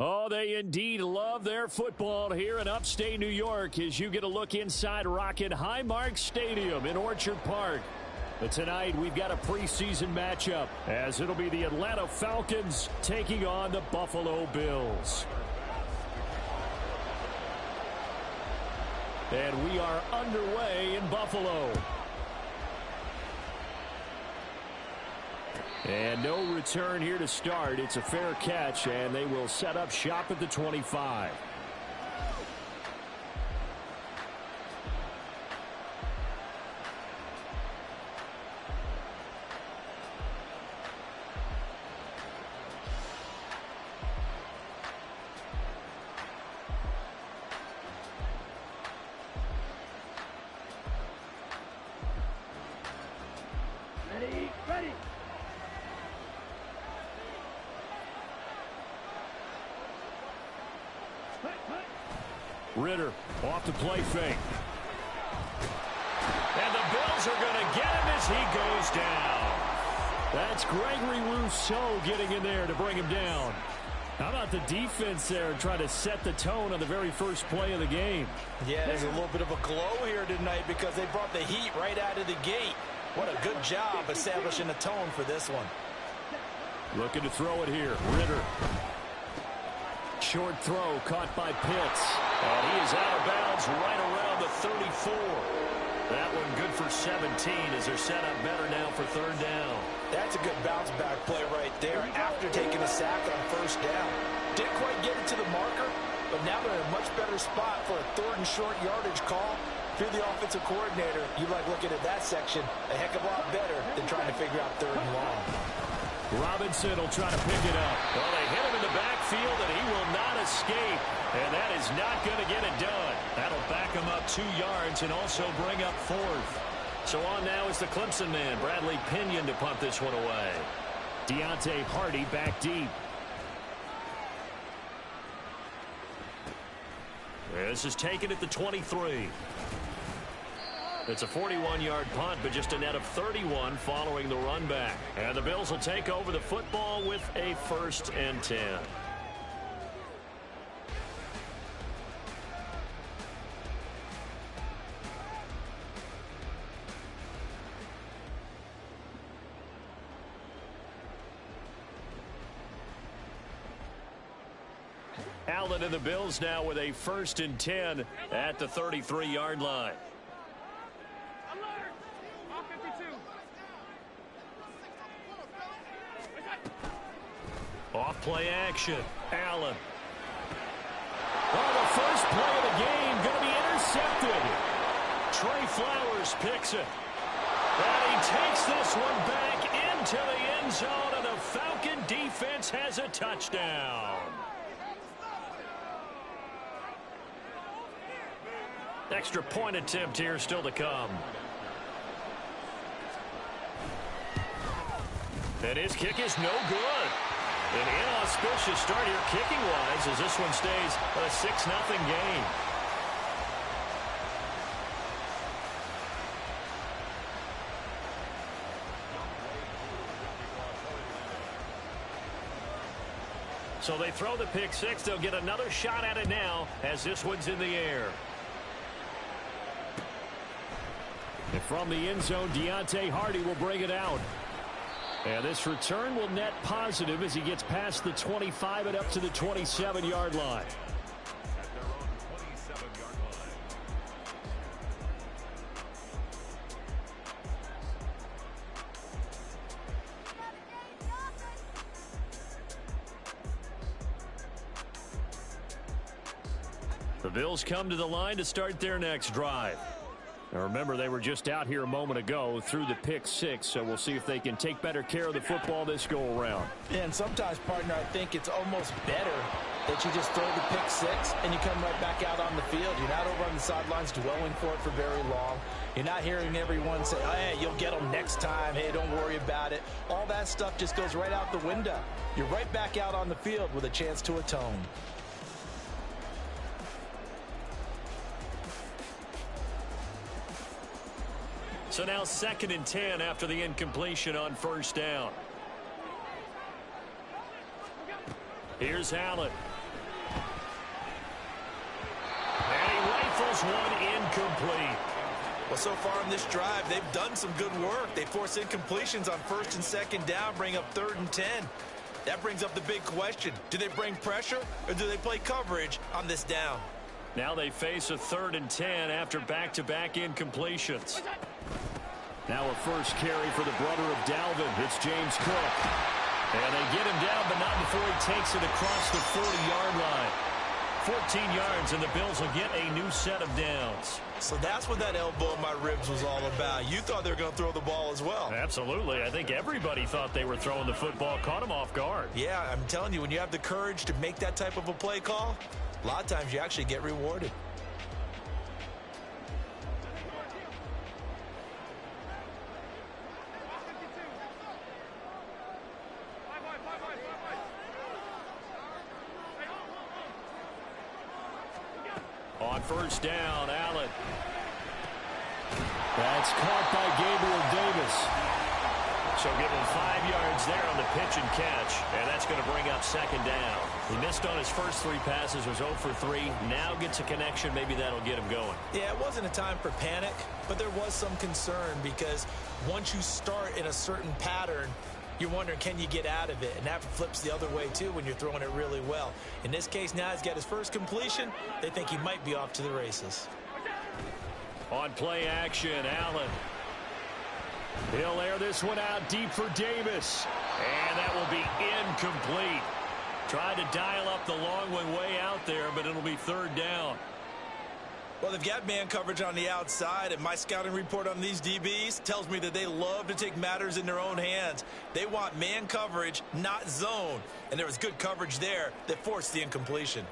Oh, they indeed love their football here in upstate New York as you get a look inside Rocket Highmark Stadium in Orchard Park. But tonight we've got a preseason matchup as it'll be the Atlanta Falcons taking on the Buffalo Bills. And we are underway in Buffalo. And no return here to start. It's a fair catch, and they will set up shop at the 25. Ready. Ritter off the play fake. And the Bills are going to get him as he goes down. That's Gregory Rousseau getting in there to bring him down. How about the defense there trying to set the tone on the very first play of the game? Yeah, there's a little bit of a glow here tonight because they brought the heat right out of the gate. What a good job establishing a tone for this one. Looking to throw it here. Ritter. Short throw caught by Pitts. And he is out of bounds right around the 34. That one good for 17 as they're set up better now for third down. That's a good bounce back play right there after taking a sack on first down. Didn't quite get it to the marker, but now they're in a much better spot for a third and short yardage call. If you're the offensive coordinator, you like looking at that section a heck of a lot better than trying to figure out third and long. Robinson will try to pick it up. Well, they hit him in the backfield, and he will not escape. And that is not going to get it done. That'll back him up 2 yards and also bring up fourth. So on now is the Clemson man, Bradley Pinion, to punt this one away. Deontay Hardy back deep. This is taken at the 23. It's a 41-yard punt, but just a net of 31 following the run back. And the Bills will take over the football with a 1st and 10. Allen and the Bills now with a 1st and 10 at the 33-yard line. Off play action. Allen. Oh, the first play of the game going to be intercepted. Trey Flowers picks it. And he takes this one back into the end zone, and the Falcon defense has a touchdown. Extra point attempt here still to come. And his kick is no good. An inauspicious start here kicking-wise as this one stays a 6-0 game. So they throw the pick six. They'll get another shot at it now as this one's in the air. And from the end zone, Deontay Hardy will bring it out. And this return will net positive as he gets past the 25 and up to the 27-yard line. The Bills come to the line to start their next drive. Now remember, they were just out here a moment ago through the pick six, so we'll see if they can take better care of the football this go-around. And sometimes, partner, I think it's almost better that you just throw the pick six and you come right back out on the field. You're not over on the sidelines dwelling for it for very long. You're not hearing everyone say, oh, hey, you'll get them next time. Hey, don't worry about it. All that stuff just goes right out the window. You're right back out on the field with a chance to atone. So now 2nd and 10 after the incompletion on first down. Here's Allen. throws one incomplete. Well, so far in this drive, they've done some good work. They force incompletions on 1st and 2nd down, bring up 3rd and 10. That brings up the big question. Do they bring pressure or do they play coverage on this down? Now they face a 3rd and 10 after back-to-back incompletions. Now a first carry for the brother of Dalvin. It's James Cook. And they get him down, but not before he takes it across the 40-yard line. 14 yards, and the Bills will get a new set of downs. So that's what that elbow in my ribs was all about. You thought they were going to throw the ball as well. Absolutely. I think everybody thought they were throwing the football. Caught him off guard. Yeah, I'm telling you, when you have the courage to make that type of a play call, a lot of times you actually get rewarded. On first down, Allen. That's caught by Gabriel Davis. So give him 5 yards there on the pitch and catch, and that's going to bring up 2nd down. He missed on his first 3 passes, was 0 for 3. Now gets a connection. Maybe that'll get him going. Yeah, it wasn't a time for panic, but there was some concern because once you start in a certain pattern, you're wondering, can you get out of it? And that flips the other way, too, when you're throwing it really well. In this case, now he's got his first completion. They think he might be off to the races. On play action, Allen. He'll air this one out deep for Davis. And that will be incomplete. Tried to dial up the long one way out there, but it'll be 3rd down. Well, they've got man coverage on the outside, and my scouting report on these DBs tells me that they love to take matters in their own hands. They want man coverage, not zone. And there was good coverage there that forced the incompletion.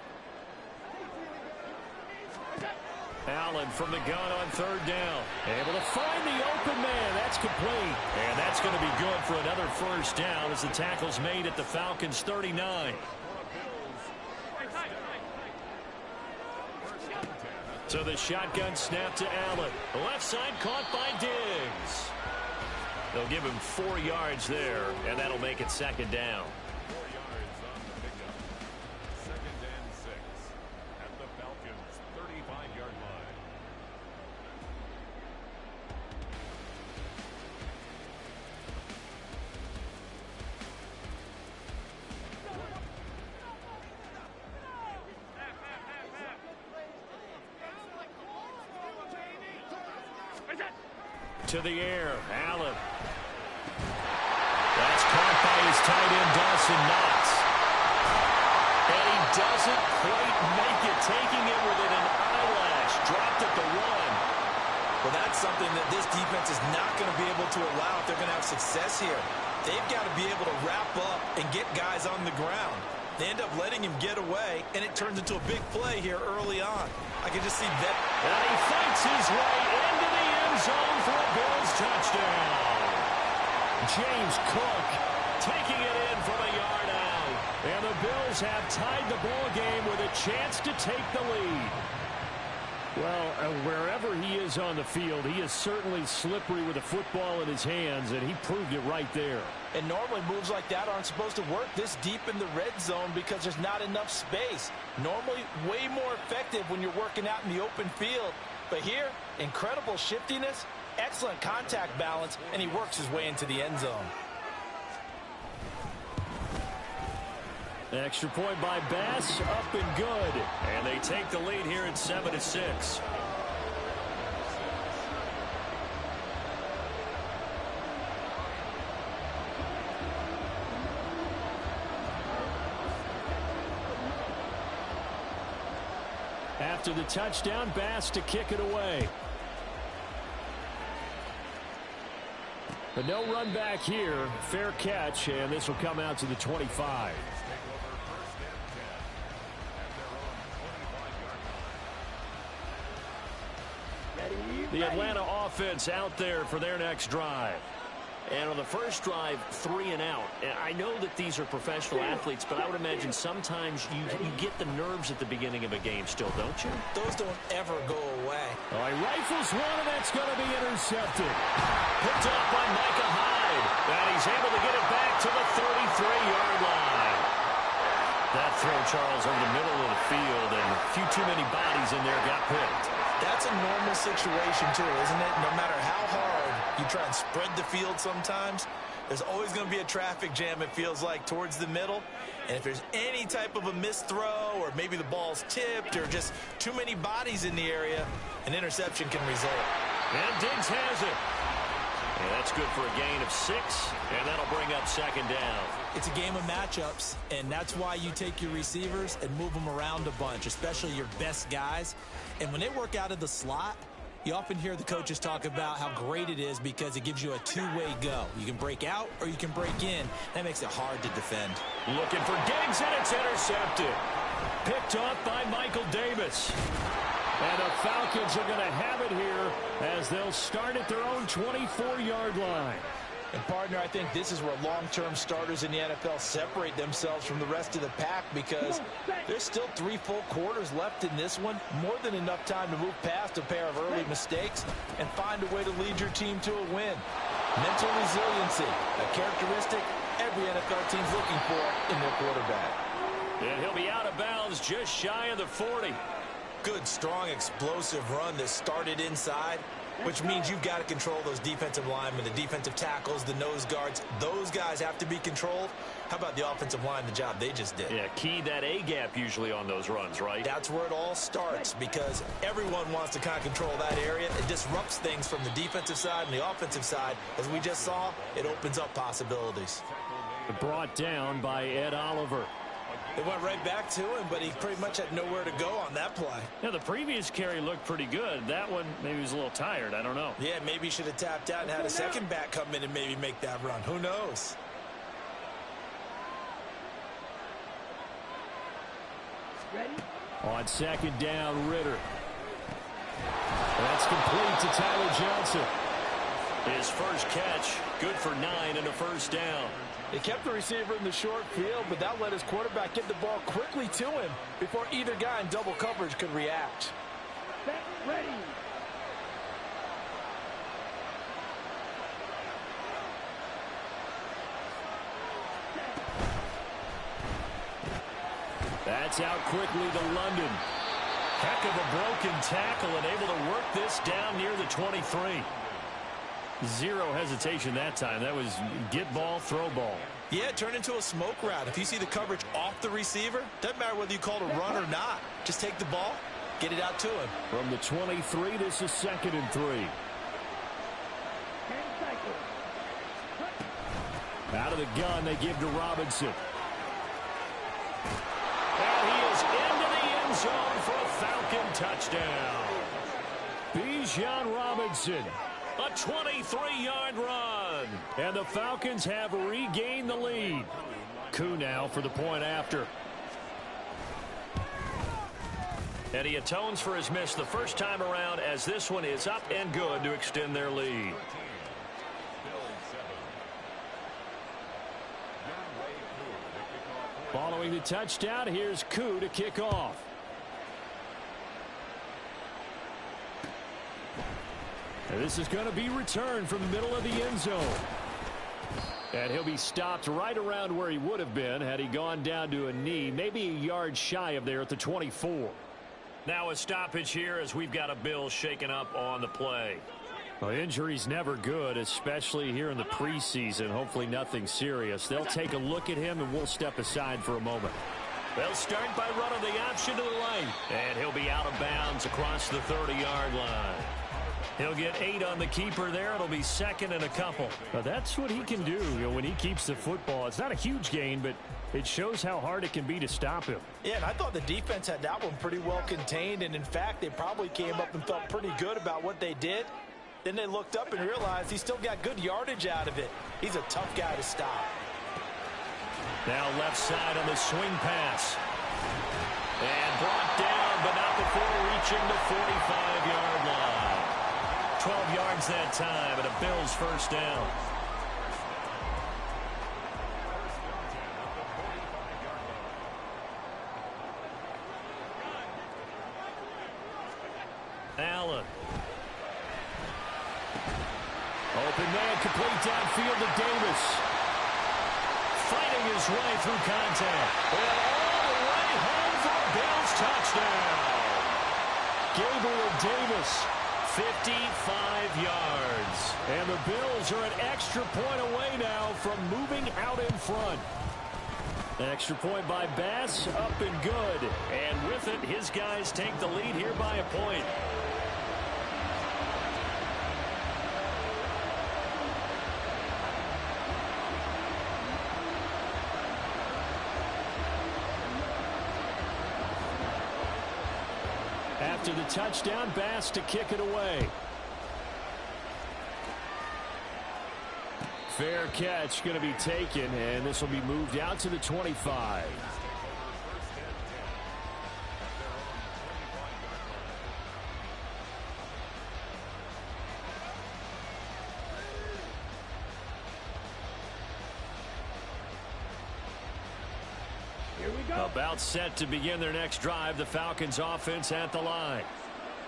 Allen from the gun on 3rd down. Able to find the open man. That's complete. And that's going to be good for another first down as the tackle's made at the Falcons' 39. So the shotgun snap to Allen. The left side caught by Diggs. They'll give him 4 yards there, and that'll make it 2nd down. 4 yards on the pickup. 2nd and 6 at the Falcons' 35-yard line. To the air, Allen. That's caught by his tight end, Dawson Knox. And he doesn't quite make it, taking it within an eyelash. Dropped at the 1. Well, that's something that this defense is not going to be able to allow if they're going to have success here. They've got to be able to wrap up and get guys on the ground. They end up letting him get away, and it turns into a big play here early on. I can just see that. And he fights his way into the end zone for a Bills touchdown. James Cook taking it in from a yard out. And the Bills have tied the ball game with a chance to take the lead. Well, wherever he is on the field, he is certainly slippery with a football in his hands, and he proved it right there. And normally moves like that aren't supposed to work this deep in the red zone because there's not enough space. Normally way more effective when you're working out in the open field. But here, incredible shiftiness, excellent contact balance, and he works his way into the end zone. Extra point by Bass, up and good. And they take the lead here at 7-6. After the touchdown, Bass to kick it away. But no run back here. Fair catch, and this will come out to the 25. The Atlanta offense out there for their next drive. And on the first drive, 3 and out. And I know that these are professional athletes, but I would imagine sometimes you get the nerves at the beginning of a game still, don't you? Those don't ever go away. Oh, he rifles one, and that's going to be intercepted. Picked up by Micah Hyde. And he's able to get it back to the 33-yard line. That throw, Charles, over the middle of the field, and a few too many bodies in there got picked. That's a normal situation, too, isn't it? No matter how hard you try and spread the field sometimes, there's always going to be a traffic jam, it feels like, towards the middle. And if there's any type of a missed throw or maybe the ball's tipped or just too many bodies in the area, an interception can result. And Diggs has it. And that's good for a gain of 6, and that'll bring up second down. It's a game of matchups, and that's why you take your receivers and move them around a bunch, especially your best guys. And when they work out of the slot, you often hear the coaches talk about how great it is because it gives you a two-way go. You can break out or you can break in. That makes it hard to defend. Looking for Diggs, and it's intercepted. Picked off by Michael Davis. And the Falcons are going to have it here as they'll start at their own 24-yard line. And, partner, I think this is where long-term starters in the NFL separate themselves from the rest of the pack because there's still 3 full quarters left in this one. More than enough time to move past a pair of early mistakes and find a way to lead your team to a win. Mental resiliency, a characteristic every NFL team's looking for in their quarterback. And he'll be out of bounds just shy of the 40. Good, strong, explosive run that started inside, which means you've got to control those defensive linemen, the defensive tackles, the nose guards. Those guys have to be controlled. How about the offensive line, the job they just did? Yeah, key that A-gap usually on those runs, right? That's where it all starts because everyone wants to kind of control that area. It disrupts things from the defensive side and the offensive side. As we just saw, it opens up possibilities. Brought down by Ed Oliver. It went right back to him, but he pretty much had nowhere to go on that play. Yeah, the previous carry looked pretty good. That one, maybe he was a little tired. I don't know. Yeah, maybe he should have tapped out and had a second back come in and maybe make that run. Who knows? Ready? On second down, Ritter. That's complete to Tyler Johnson. His first catch, good for 9 and a first down. They kept the receiver in the short field, but that let his quarterback get the ball quickly to him before either guy in double coverage could react. Set, ready. That's out quickly to London. Heck of a broken tackle and able to work this down near the 23. Zero hesitation that time. That was get ball, throw ball. Yeah, it turned into a smoke route. If you see the coverage off the receiver, doesn't matter whether you call it a run or not. Just take the ball, get it out to him. From the 23, this is 2nd and 3. 10 cycles. Out of the gun, they give to Robinson. And he is into the end zone for a Falcon touchdown. Bijan Robinson. A 23-yard run. And the Falcons have regained the lead. Koo now for the point after. And he atones for his miss the first time around as this one is up and good to extend their lead. Following the touchdown, here's Koo to kick off. And this is going to be returned from the middle of the end zone. And he'll be stopped right around where he would have been had he gone down to a knee, maybe a yard shy of there at the 24. Now a stoppage here as we've got a Bill shaken up on the play. Well, injury's never good, especially here in the preseason. Hopefully nothing serious. They'll take a look at him and we'll step aside for a moment. They'll start by running the option to the right. And he'll be out of bounds across the 30-yard line. He'll get 8 on the keeper there. It'll be 2nd and a couple. Now that's what he can do, when he keeps the football. It's not a huge gain, but it shows how hard it can be to stop him. Yeah, and I thought the defense had that one pretty well contained, and in fact, they probably came up and felt pretty good about what they did. Then they looked up and realized he still got good yardage out of it. He's a tough guy to stop. Now left side on the swing pass. And brought down, but not before reaching the 45-yard line. 12 yards that time, and a Bills first down. Allen. Open man, complete downfield to Davis. Fighting his way through contact. And all the way home for a Bills touchdown. Gabriel Davis, 55 yards. And the Bills are an extra point away now from moving out in front. Extra point by Bass, up and good. And with it, his guys take the lead here by a point. After the touchdown, Bass to kick it away. Fair catch going to be taken, and this will be moved out to the 25. Here we go. About set to begin their next drive, the Falcons offense at the line.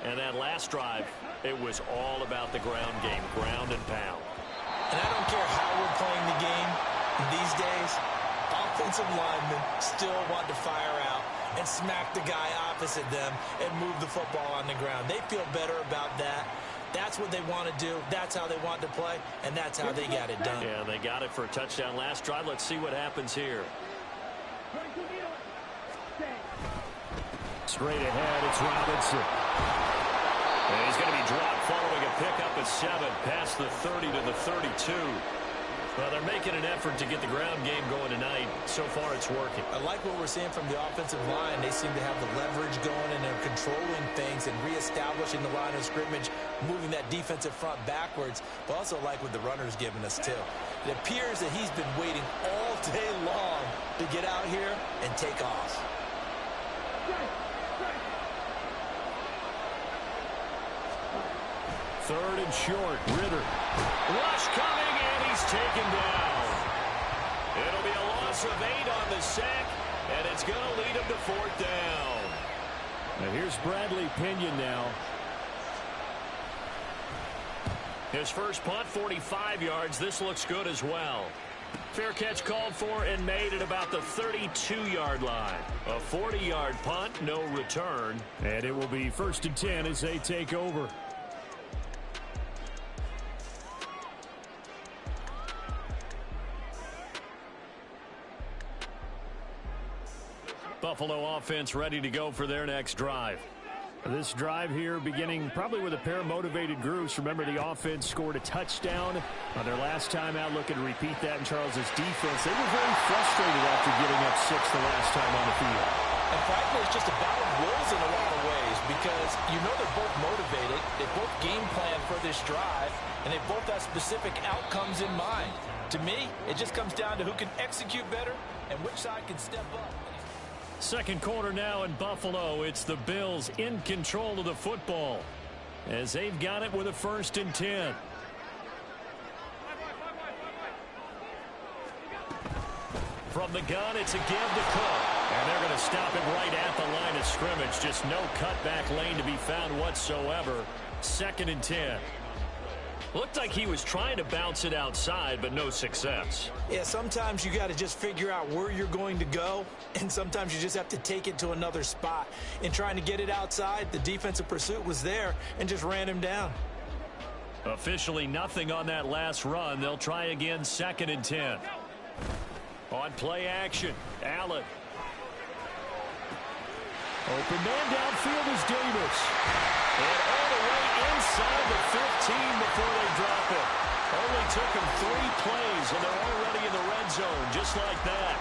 And that last drive, it was all about the ground game, ground and pound. And I don't care how we're playing the game these days, offensive linemen still want to fire out and smack the guy opposite them and move the football on the ground. They feel better about that. That's what they want to do. That's how they want to play, and that's how they got it done. Yeah, they got it for a touchdown last drive. Let's see what happens here. Straight ahead, it's Robinson. And he's going to be dropped following a pickup at 7, past the 30 to the 32. Well, they're making an effort to get the ground game going tonight. So far, it's working. I like what we're seeing from the offensive line. They seem to have the leverage going, and they're controlling things and reestablishing the line of scrimmage, moving that defensive front backwards. But also like what the runner's giving us, too. It appears that he's been waiting all day long to get out here and take off. Third and short, Ritter. Rush coming, and he's taken down. It'll be a loss of 8 on the sack, and it's going to lead him to 4th down. Now here's Bradley Pinion now. His first punt, 45 yards. This looks good as well. Fair catch called for and made at about the 32-yard line. A 40-yard punt, no return. And it will be 1st and 10 as they take over. Buffalo offense ready to go for their next drive. This drive here beginning probably with a pair of motivated groups. Remember, the offense scored a touchdown on their last time out. Looking to repeat that in Charles's defense. They were very frustrated after getting up 6 the last time on the field. And frankly, it's just a battle of wills in a lot of ways because you know they're both motivated. They both game plan for this drive, and they both have specific outcomes in mind. To me, it just comes down to who can execute better and which side can step up. Second quarter now in Buffalo. It's the Bills in control of the football as they've got it with a 1st and 10. From the gun, it's a give to Cook. And they're going to stop it right at the line of scrimmage. Just no cutback lane to be found whatsoever. 2nd and 10. Looked like he was trying to bounce it outside, but no success. Yeah, sometimes you got to just figure out where you're going to go, and sometimes you just have to take it to another spot. In trying to get it outside, the defensive pursuit was there and just ran him down. Officially nothing on that last run. They'll try again, 2nd and 10. On play action, Allen. Open man downfield is Davis. And all the way inside the 15 before they drop it. Only took them 3 plays, and they're already in the red zone, just like that.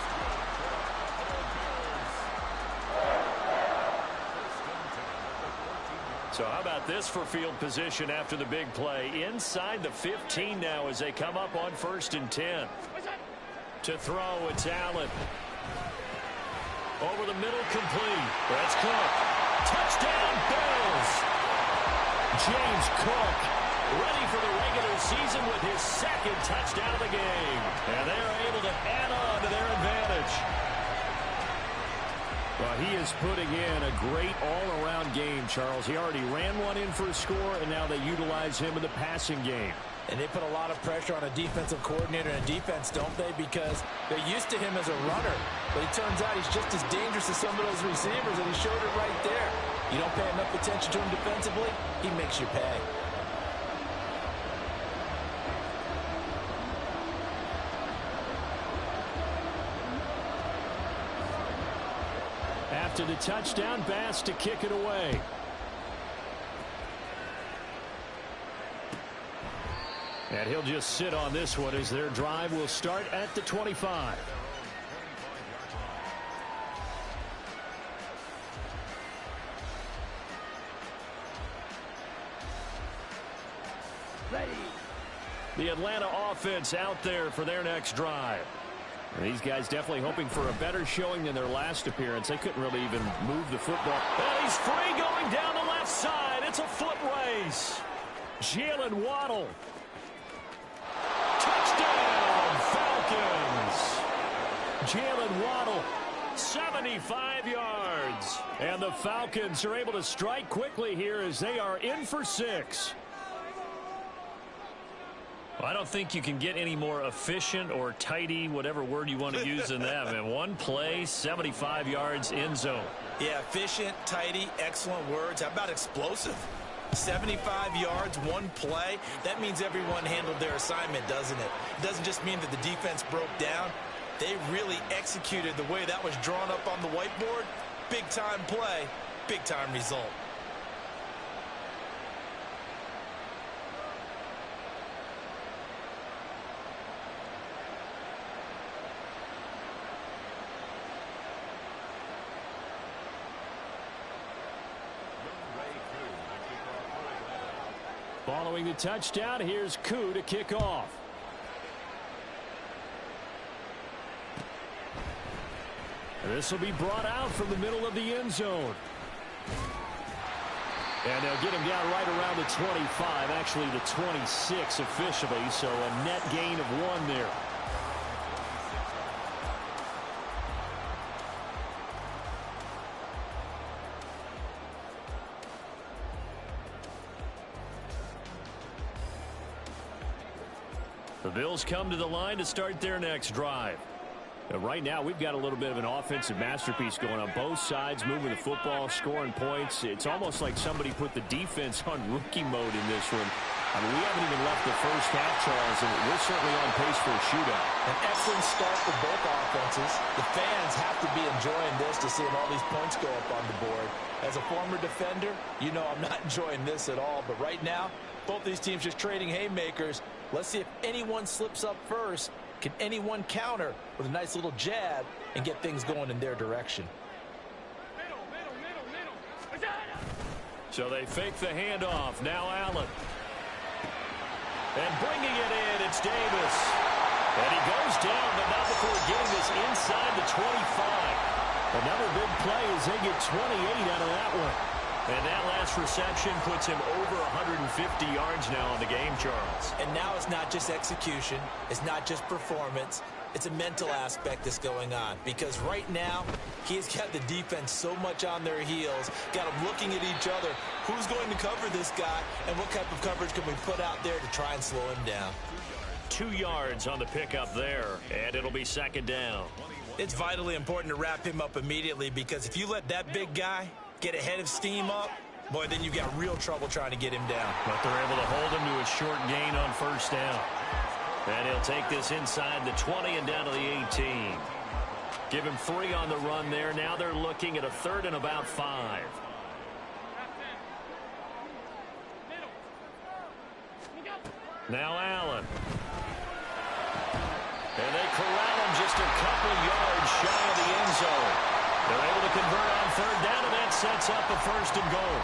So how about this for field position after the big play? Inside the 15 now as they come up on 1st and 10. To throw, it's Allen. Over the middle, complete. That's Cook. Touchdown, Bills. James Cook ready for the regular season with his 2nd touchdown of the game. And they're able to add on to their advantage. Well, he is putting in a great all-around game, Charles. He already ran one in for a score, and now they utilize him in the passing game. And they put a lot of pressure on a defensive coordinator and defense, don't they? Because they're used to him as a runner. But it turns out he's just as dangerous as some of those receivers, and he showed it right there. You don't pay enough attention to him defensively, he makes you pay. After the touchdown, Bass to kick it away. And he'll just sit on this one as their drive will start at the 25. Ready. The Atlanta offense out there for their next drive. And these guys definitely hoping for a better showing than their last appearance. They couldn't really even move the football. And he's free going down the left side. It's a foot race. Jalen Waddle. Touchdown, Falcons. Jalen Waddle, 75 yards. And the Falcons are able to strike quickly here as they are in for 6. I don't think you can get any more efficient or tidy, whatever word you want to use in that. And one play, 75 yards in zone. Yeah, efficient, tidy, excellent words. How about explosive? 75 yards, one play. That means everyone handled their assignment, doesn't it? It doesn't just mean that the defense broke down. They really executed the way that was drawn up on the whiteboard. Big-time play, big-time result. Following the touchdown, here's Koo to kick off. This will be brought out from the middle of the end zone. And they'll get him down right around the 25, actually the 26 officially, so a net gain of 1 there. The Bills come to the line to start their next drive. Right now, we've got a little bit of an offensive masterpiece going on both sides, moving the football, scoring points. It's almost like somebody put the defense on rookie mode in this one. I mean, we haven't even left the first half, Charles, and we're certainly on pace for a shootout. An excellent start for both offenses. The fans have to be enjoying this to seeing all these points go up on the board. As a former defender, you know I'm not enjoying this at all. But right now, both these teams just trading haymakers. Let's see if anyone slips up first. Can anyone counter with a nice little jab and get things going in their direction? So they fake the handoff. Now Allen. And bringing it in, it's Davis. And he goes down, but not before getting this inside the 25. Another big play as they get 28 out of that one. And that last reception puts him over 150 yards now in the game, Charles. And now it's not just execution. It's not just performance. It's a mental aspect that's going on. Because right now, he's got the defense so much on their heels, got them looking at each other. Who's going to cover this guy, and what type of coverage can we put out there to try and slow him down? 2 yards on the pickup there, and it'll be second down. It's vitally important to wrap him up immediately, because if you let that big guy get ahead of steam up, boy, then you got real trouble trying to get him down. But they're able to hold him to a short gain on first down. And he'll take this inside the 20 and down to the 18. Give him 3 on the run there. Now they're looking at a 3rd and about 5. Now Allen. And they corral him just a couple yards shy of the end zone. They're able to convert on 3rd down, and that sets up a 1st and goal.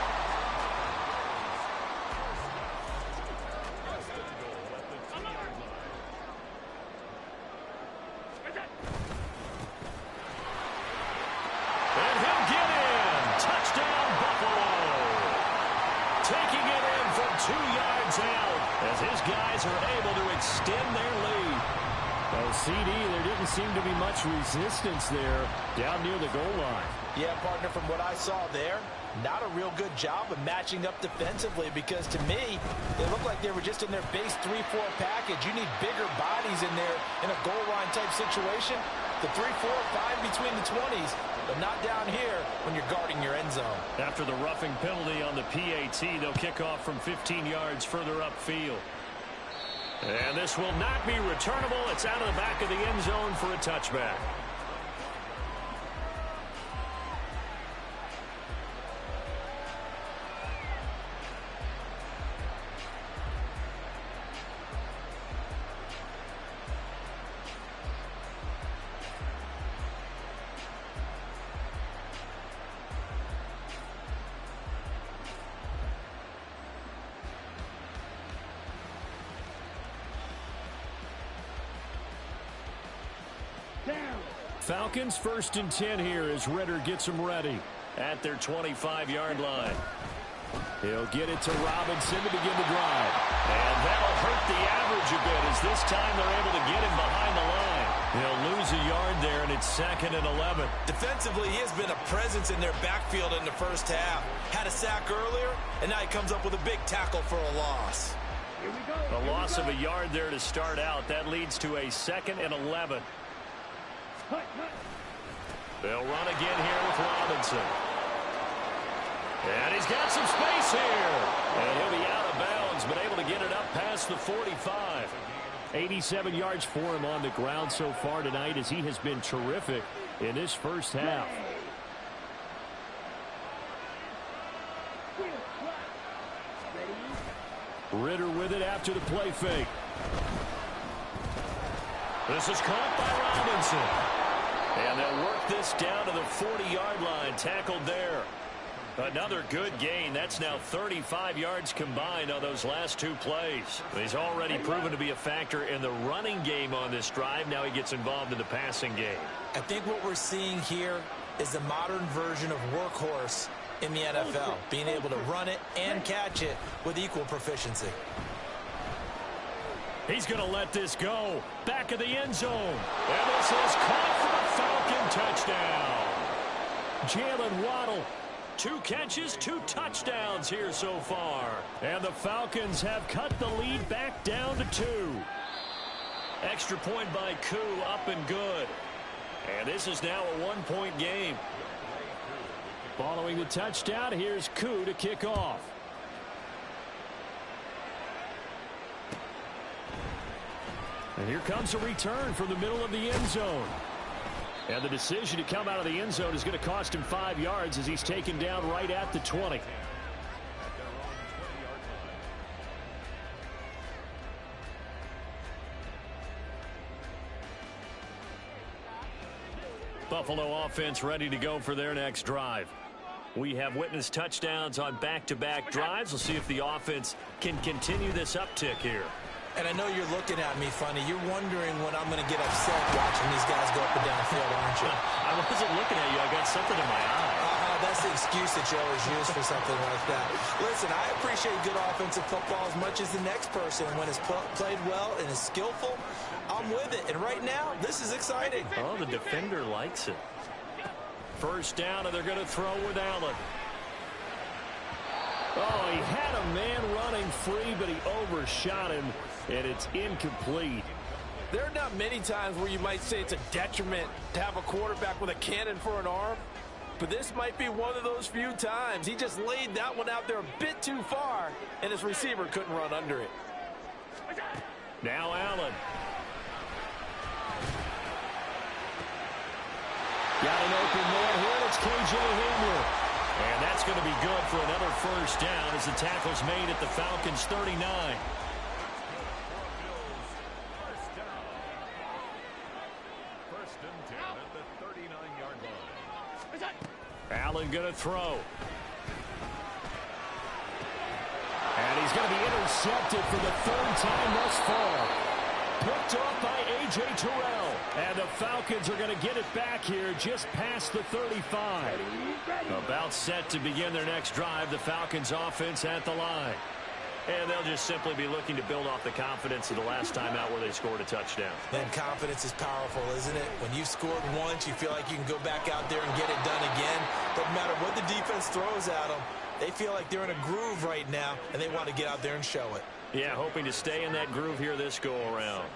And he'll get in. Touchdown, Buffalo. Taking it in from 2 yards out as his guys are able to extend their lead. Well, CD, there didn't seem to be much resistance there down near the goal line. Yeah, partner, from what I saw there, not a real good job of matching up defensively, because to me, they looked like they were just in their base 3-4 package. You need bigger bodies in there in a goal line type situation. The 3-4, 5 between the 20s, but not down here when you're guarding your end zone. After the roughing penalty on the PAT, they'll kick off from 15 yards further upfield. And this will not be returnable. It's out of the back of the end zone for a touchback. Falcons 1st and 10 here as Ritter gets them ready at their 25-yard line. He'll get it to Robinson to begin the drive. And that'll hurt the average a bit as this time they're able to get him behind the line. He'll lose a yard there, and it's 2nd and 11. Defensively, he has been a presence in their backfield in the first half. Had a sack earlier, and now he comes up with a big tackle for a loss. Here we go. A loss of a yard there to start out. That leads to a 2nd and 11. They'll run again here with Robinson. And he's got some space here. And he'll be out of bounds, but able to get it up past the 45. 87 yards for him on the ground so far tonight as he has been terrific in this first half. Ritter with it after the play fake. This is caught by Robinson. And they'll work this down to the 40-yard line. Tackled there. Another good gain. That's now 35 yards combined on those last two plays. He's already proven to be a factor in the running game on this drive. Now he gets involved in the passing game. I think what we're seeing here is a modern version of workhorse in the NFL. Being able to run it and catch it with equal proficiency. He's going to let this go. Back of the end zone. And this is caught for a Falcon touchdown. Jalen Waddle. 2 catches, 2 touchdowns here so far. And the Falcons have cut the lead back down to 2. Extra point by Koo, up and good. And this is now a 1-point game. Following the touchdown, here's Koo to kick off. And here comes a return from the middle of the end zone. And the decision to come out of the end zone is going to cost him 5 yards as he's taken down right at the 20. Buffalo offense ready to go for their next drive. We have witnessed touchdowns on back-to-back drives. We'll see if the offense can continue this uptick here. And I know you're looking at me funny. You're wondering when I'm going to get upset watching these guys go up and down the field, aren't you? I wasn't looking at you. I got something in my eye. That's the excuse that you always use for something like that. Listen, I appreciate good offensive football as much as the next person. When it's played well and is skillful, I'm with it. And right now, this is exciting. Oh, the defender likes it. First down, and they're going to throw with Allen. Oh, he had a man running free, but he overshot him, and it's incomplete. There are not many times where you might say it's a detriment to have a quarterback with a cannon for an arm, but this might be one of those few times. He just laid that one out there a bit too far, and his receiver couldn't run under it. Now Allen. Got an open man here. It's K.J. Hamler. And that's going to be good for another first down as the tackle's made at the Falcons' 39. First and 10 at the 39-yard line. Allen going to throw. And he's going to be intercepted for the 3rd time thus far. Picked off by A.J. Terrell. And the Falcons are going to get it back here just past the 35. About set to begin their next drive. The Falcons offense at the line. And they'll just simply be looking to build off the confidence of the last time out where they scored a touchdown. Then confidence is powerful, isn't it? When you've scored once, you feel like you can go back out there and get it done again. Doesn't matter what the defense throws at them. They feel like they're in a groove right now, and they want to get out there and show it. Yeah, hoping to stay in that groove here this go-around.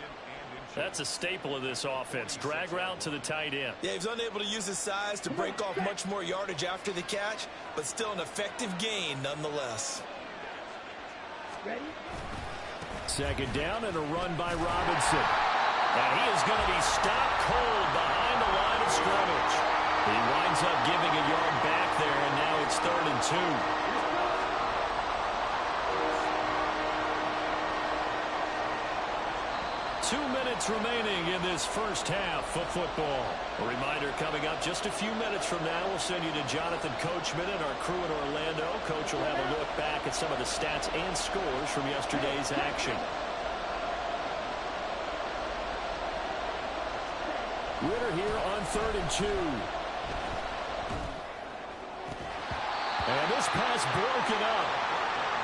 That's a staple of this offense. Drag route to the tight end. Yeah, he was unable to use his size to break off much more yardage after the catch, but still an effective gain nonetheless. Ready? Second down and a run by Robinson. And he is going to be stopped cold behind the line of scrimmage. He winds up giving a yard back there, and now it's 3rd and 2. 2 minutes remaining in this first half of football. A reminder coming up just a few minutes from now. We'll send you to Jonathan Coachman and our crew in Orlando. Coach will have a look back at some of the stats and scores from yesterday's action. Ritter here on 3rd and 2. And this pass broken up.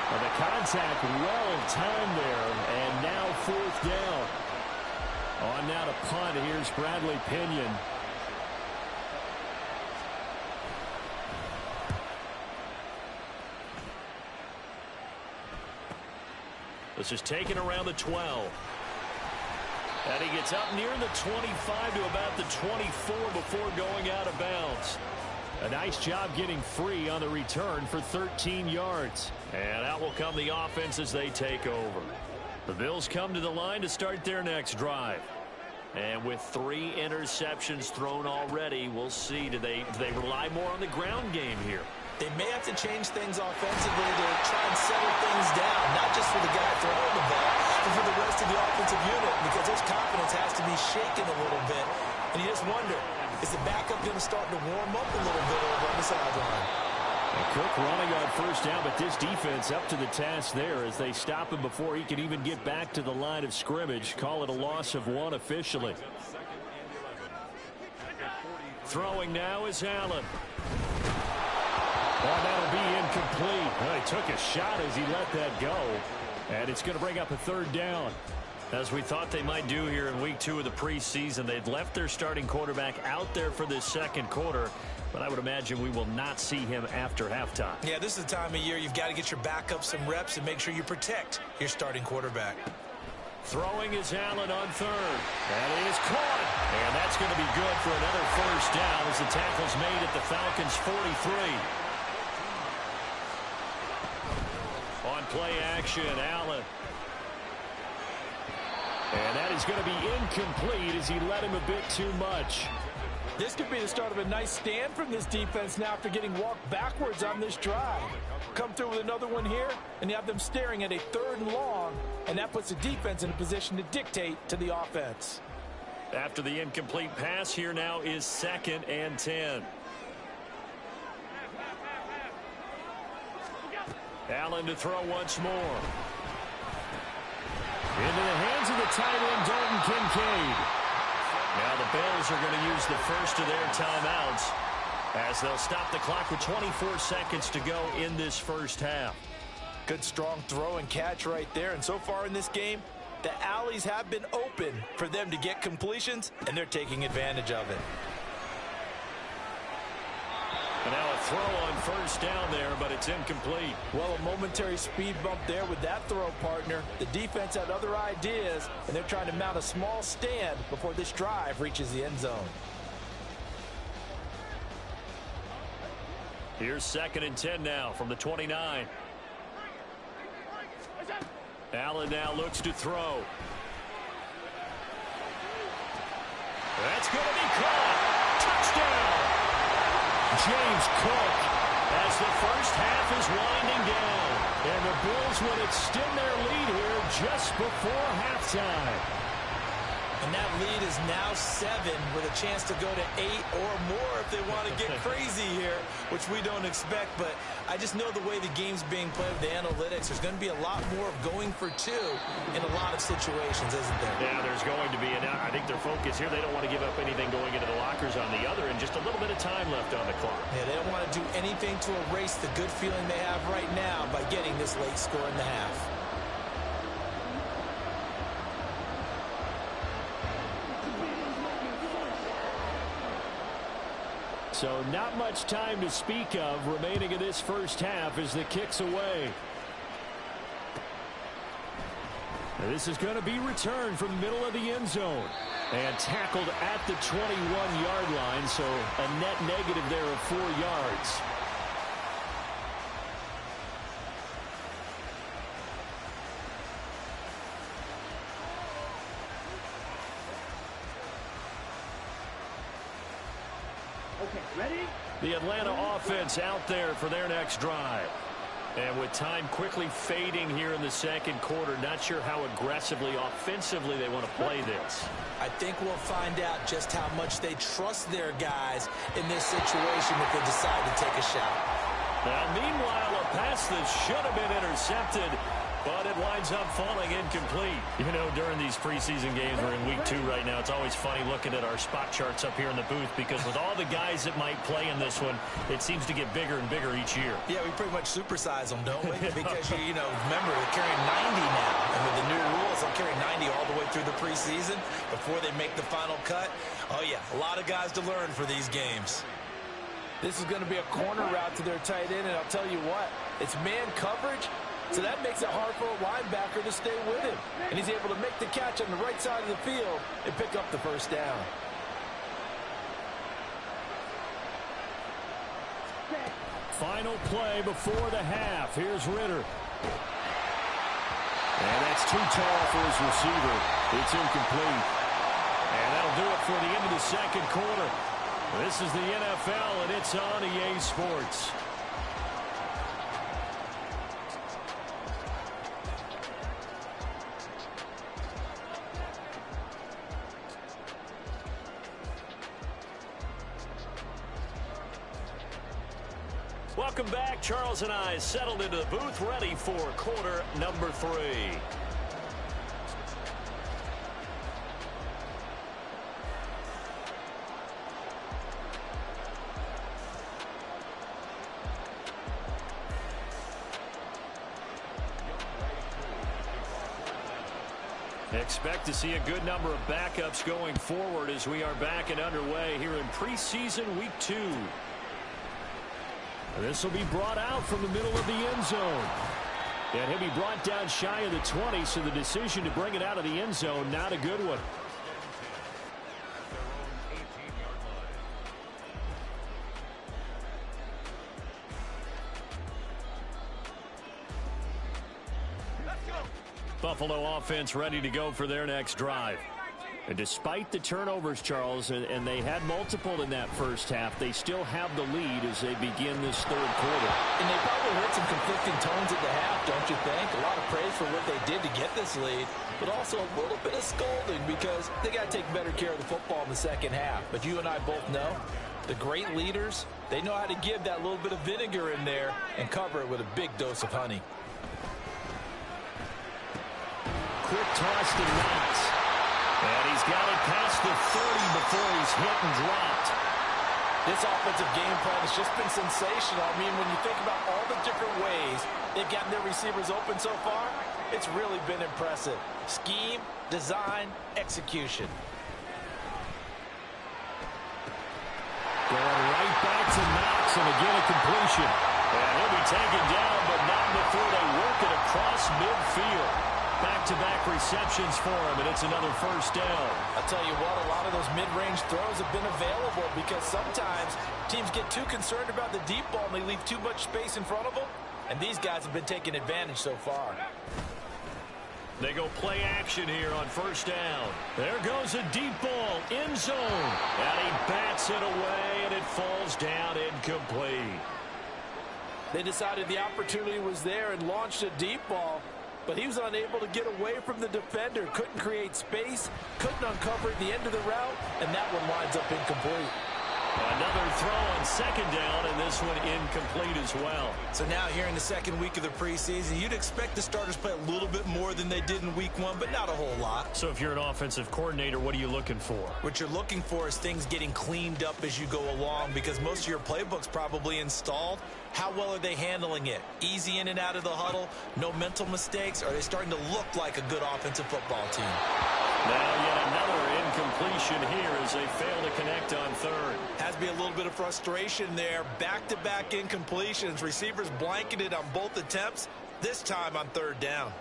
And the contact well timed there. And now 4th down. On now to punt. Here's Bradley Pinion. This is taken around the 12. And he gets up near the 25 to about the 24 before going out of bounds. A nice job getting free on the return for 13 yards. And out will come the offense as they take over. The Bills come to the line to start their next drive. And with 3 interceptions thrown already, we'll see. Do they rely more on the ground game here? They may have to change things offensively to try and settle things down, not just for the guy throwing the ball, but for the rest of the offensive unit, because his confidence has to be shaken a little bit. And you just wonder, is the backup going to start to warm up a little bit over on the sideline? Cook running on first down, but this defense up to the task there as they stop him before he can even get back to the line of scrimmage. Call it a loss of 1 officially. Throwing now is Allen. Oh, that'll be incomplete. Well, he took a shot as he let that go. And it's going to bring up a 3rd down. As we thought they might do here in week 2 of the preseason, they'd left their starting quarterback out there for this second quarter. But I would imagine we will not see him after halftime. Yeah, this is the time of year you've got to get your backup some reps and make sure you protect your starting quarterback. Throwing is Allen on 3rd. And it is caught. And that's going to be good for another 1st down as the tackle's made at the Falcons' 43. On play action, Allen. And that is going to be incomplete as he let him a bit too much. This could be the start of a nice stand from this defense now after getting walked backwards on this drive. Come through with another one here, and you have them staring at a 3rd and long, and that puts the defense in a position to dictate to the offense. After the incomplete pass, here now is 2nd and 10. Allen to throw once more. Into the hands of the tight end, Dalton Kincaid. Now the Bills are going to use the first of their timeouts as they'll stop the clock with 24 seconds to go in this first half. Good strong throw and catch right there. And so far in this game, the alleys have been open for them to get completions, and they're taking advantage of it. And now a throw on 1st down there, but it's incomplete. Well, a momentary speed bump there with that throw, partner. The defense had other ideas, and they're trying to mount a small stand before this drive reaches the end zone. Here's 2nd and 10 now from the 29. Allen now looks to throw. That's going to be caught. Touchdown. James Cook as the first half is winding down. And the Bills will extend their lead here just before halftime. And that lead is now 7 with a chance to go to 8 or more if they want to get crazy here, which we don't expect. But I just know the way the game's being played with the analytics, there's going to be a lot more of going for 2 in a lot of situations, isn't there? Yeah, there's going to be. And I think their focus here, they don't want to give up anything going into the lockers on the other, and just a little bit of time left on the clock. Yeah, they don't want to do anything to erase the good feeling they have right now by getting this late score in the half. So not much time to speak of remaining in this first half as the kick's away. This is going to be returned from the middle of the end zone. And tackled at the 21-yard line, so a net negative there of 4 yards. Okay, ready? The Atlanta offense out there for their next drive. And with time quickly fading here in the second quarter, not sure how aggressively, offensively they want to play this. I think we'll find out just how much they trust their guys in this situation if they decide to take a shot. Now, meanwhile, a pass that should have been intercepted, but it winds up falling incomplete. You know, during these preseason games, we're in week 2 right now, it's always funny looking at our spot charts up here in the booth because with all the guys that might play in this one, it seems to get bigger and bigger each year. Yeah, we pretty much supersize them, don't we? Because, you know, remember, they're carrying 90 now. And with the new rules, they'll carry 90 all the way through the preseason before they make the final cut. Oh, yeah, a lot of guys to learn for these games. This is going to be a corner route to their tight end, and I'll tell you what, it's man coverage. So that makes it hard for a linebacker to stay with him. And he's able to make the catch on the right side of the field and pick up the first down. Final play before the half. Here's Ritter. And that's too tall for his receiver. It's incomplete. And that'll do it for the end of the second quarter. This is the NFL, and it's on EA Sports. Welcome back. Charles and I settled into the booth, ready for quarter number 3. Expect to see a good number of backups going forward as we are back and underway here in preseason week 2. This will be brought out from the middle of the end zone. And he'll be brought down shy of the 20, so the decision to bring it out of the end zone, not a good one. Buffalo offense ready to go for their next drive. And despite the turnovers, Charles, and they had multiple in that first half, they still have the lead as they begin this third quarter. And they probably heard some conflicting tones at the half, don't you think? A lot of praise for what they did to get this lead, but also a little bit of scolding because they got to take better care of the football in the second half. But you and I both know the great leaders, they know how to give that little bit of vinegar in there and cover it with a big dose of honey. Quick toss to Knox. And he's got it past the 30 before he's hit and dropped. This offensive game plan has just been sensational. I mean, when you think about all the different ways they've gotten their receivers open so far, it's really been impressive. Scheme, design, execution. Going right back to Knox, and again a completion. And he'll be taken down, but not before they work it across midfield. Back-to-back receptions for him, and it's another first down. I'll tell you what, a lot of those mid-range throws have been available because sometimes teams get too concerned about the deep ball and they leave too much space in front of them, and these guys have been taking advantage so far. They go play action here on first down. There goes a deep ball, end zone, and he bats it away, and it falls down incomplete. They decided the opportunity was there and launched a deep ball, but he was unable to get away from the defender, couldn't create space, couldn't uncover at the end of the route, and that one winds up incomplete. Another throw on second down, and this one incomplete as well. So now here in the second week of the preseason, you'd expect the starters play a little bit more than they did in week 1, but not a whole lot. So if you're an offensive coordinator, what are you looking for? What you're looking for is things getting cleaned up as you go along because most of your playbook's probably installed. How well are they handling it? Easy in and out of the huddle, no mental mistakes? Are they starting to look like a good offensive football team? Now yet another incompletion here as they fail to connect on third. Has to be a little bit of frustration there. Back-to-back incompletions. Receivers blanketed on both attempts, this time on third down.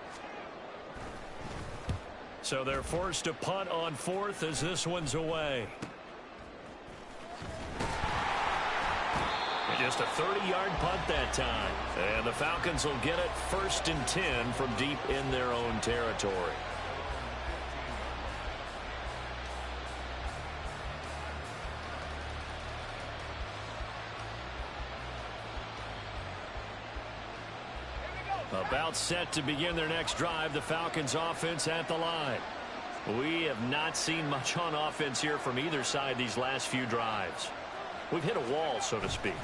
So they're forced to punt on fourth as this one's away. Just a 30-yard punt that time. And the Falcons will get it 1st and 10 from deep in their own territory. About set to begin their next drive, the Falcons offense at the line. We have not seen much on offense here from either side these last few drives. We've hit a wall, so to speak.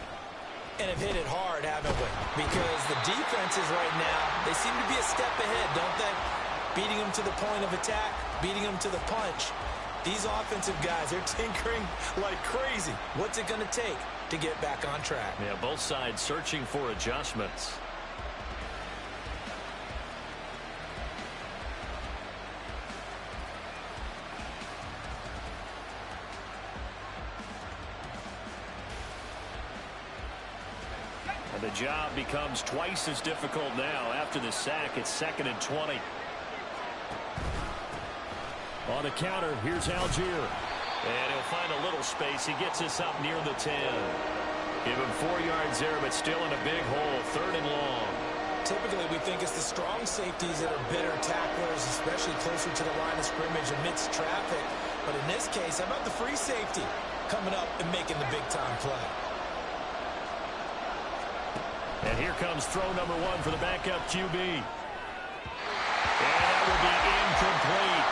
And have hit it hard, haven't we? Because the defenses right now, they seem to be a step ahead, don't they? Beating them to the point of attack, beating them to the punch. These offensive guys, they're tinkering like crazy. What's it going to take to get back on track? Yeah, both sides searching for adjustments. The job becomes twice as difficult now after the sack. It's 2nd and 20. On the counter, here's Algier. And he'll find a little space. He gets us up near the 10. Give him 4 yards there, but still in a big hole. 3rd and long. Typically, we think it's the strong safeties that are better tacklers, especially closer to the line of scrimmage amidst traffic. But in this case, how about the free safety coming up and making the big-time play? And here comes throw number 1 for the backup QB. And that will be incomplete.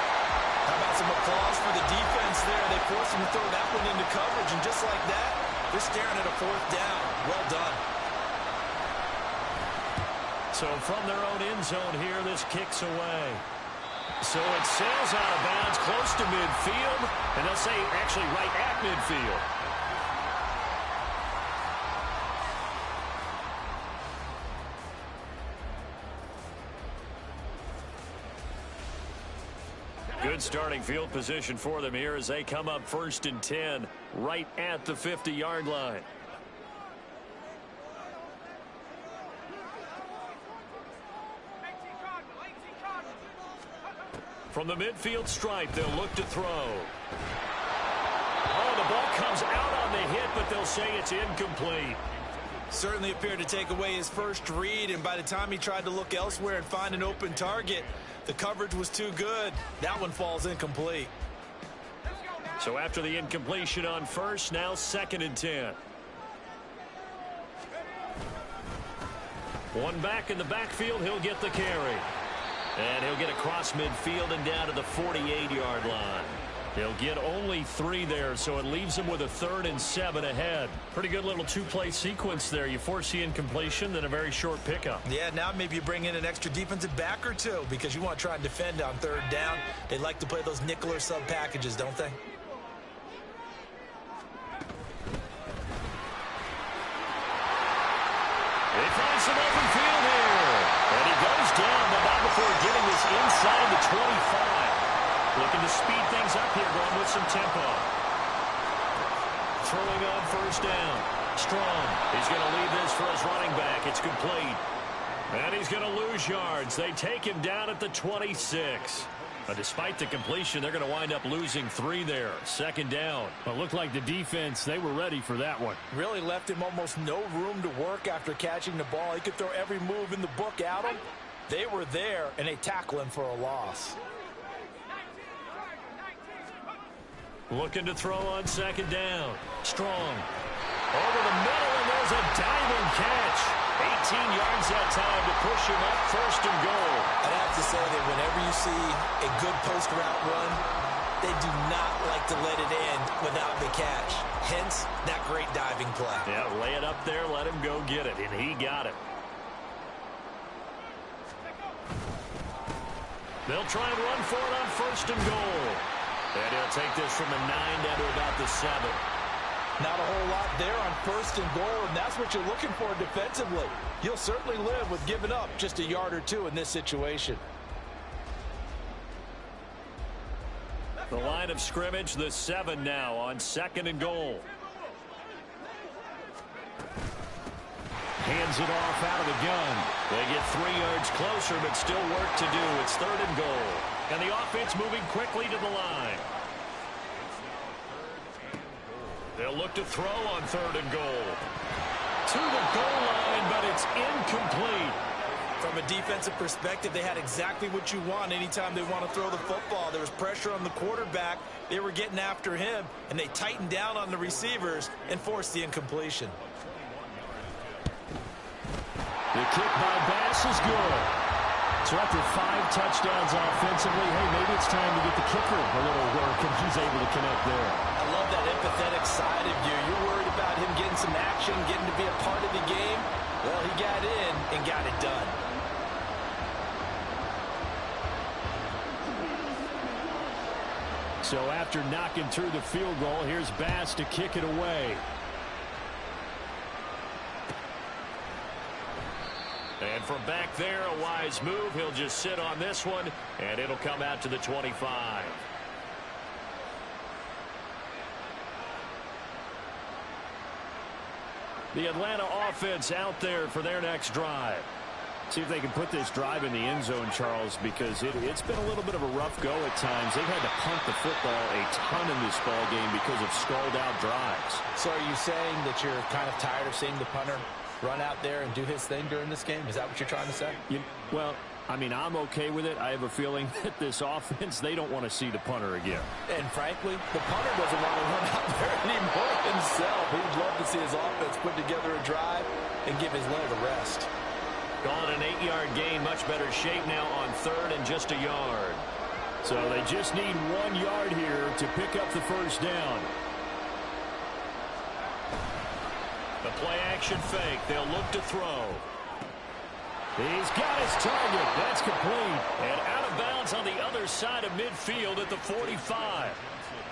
How about some applause for the defense there? They forced him to throw that one into coverage, and just like that, they're staring at a 4th down. Well done. So from their own end zone here, this kicks away. So it sails out of bounds close to midfield, and they'll say actually right at midfield. Good starting field position for them here as they come up 1st and 10 right at the 50-yard line. From the midfield stripe, they'll look to throw. Oh, the ball comes out on the hit, but they'll say it's incomplete. Certainly appeared to take away his first read, and by the time he tried to look elsewhere and find an open target, the coverage was too good. That one falls incomplete. So after the incompletion on first, now 2nd and 10. One back in the backfield, he'll get the carry. And he'll get across midfield and down to the 48-yard line. He'll get only 3 there, so it leaves him with a 3rd and 7 ahead. Pretty good little 2-play sequence there. You force the incompletion, then a very short pickup. Yeah, now maybe you bring in an extra defensive back or 2 because you want to try and defend on 3rd down. They like to play those nickel or sub packages, don't they? They find some open field here. And he goes down, but not before getting this inside the 25. Looking to speed things up here, going with some tempo. Throwing on 1st down. Strong. He's going to leave this for his running back. It's complete. And he's going to lose yards. They take him down at the 26. But despite the completion, they're going to wind up losing 3 there. 2nd down. Well, it looked like the defense, they were ready for that one. Really left him almost no room to work after catching the ball. He could throw every move in the book at him. They were there, and they tackle him for a loss. Looking to throw on 2nd down. Strong. Over the middle, and there's a diving catch. 18 yards that time to push him up 1st and goal. I'd have to say that whenever you see a good post route run, they do not like to let it end without the catch. Hence, that great diving play. Yeah, lay it up there, let him go get it, and he got it. They'll try and run for it on 1st and goal. And he'll take this from the 9 down to about the 7. Not a whole lot there on 1st and goal, and that's what you're looking for defensively. You'll certainly live with giving up just a yard or 2 in this situation. The line of scrimmage, the 7 now on 2nd and goal. Hands it off out of the gun. They get 3 yards closer, but still work to do. It's 3rd and goal. And the offense moving quickly to the line. They'll look to throw on 3rd and goal. To the goal line, but it's incomplete. From a defensive perspective, they had exactly what you want anytime they want to throw the football. There was pressure on the quarterback. They were getting after him, and they tightened down on the receivers and forced the incompletion. The kick by Bass is good. So after 5 touchdowns offensively, hey, maybe it's time to get the kicker a little work, and he's able to connect there. I love that empathetic side of you. You're worried about him getting some action, getting to be a part of the game. Well, he got in and got it done. So after knocking through the field goal, here's Bass to kick it away. And from back there, a wise move. He'll just sit on this one, and it'll come out to the 25. The Atlanta offense out there for their next drive. See if they can put this drive in the end zone, Charles, because it's been a little bit of a rough go at times. They've had to punt the football a ton in this ball game because of stalled-out drives. So are you saying that you're kind of tired of seeing the punter run out there and do his thing during this game? Is that what you're trying to say? Well, I mean, I'm okay with it. I have a feeling that this offense, they don't want to see the punter again. And frankly, the punter doesn't want to run out there anymore himself. He'd love to see his offense put together a drive and give his leg a rest. Gone an 8-yard gain, much better shape now on 3rd and just a yard. So they just need 1 yard here to pick up the first down. The play-action fake. They'll look to throw. He's got his target. That's complete. And out of bounds on the other side of midfield at the 45.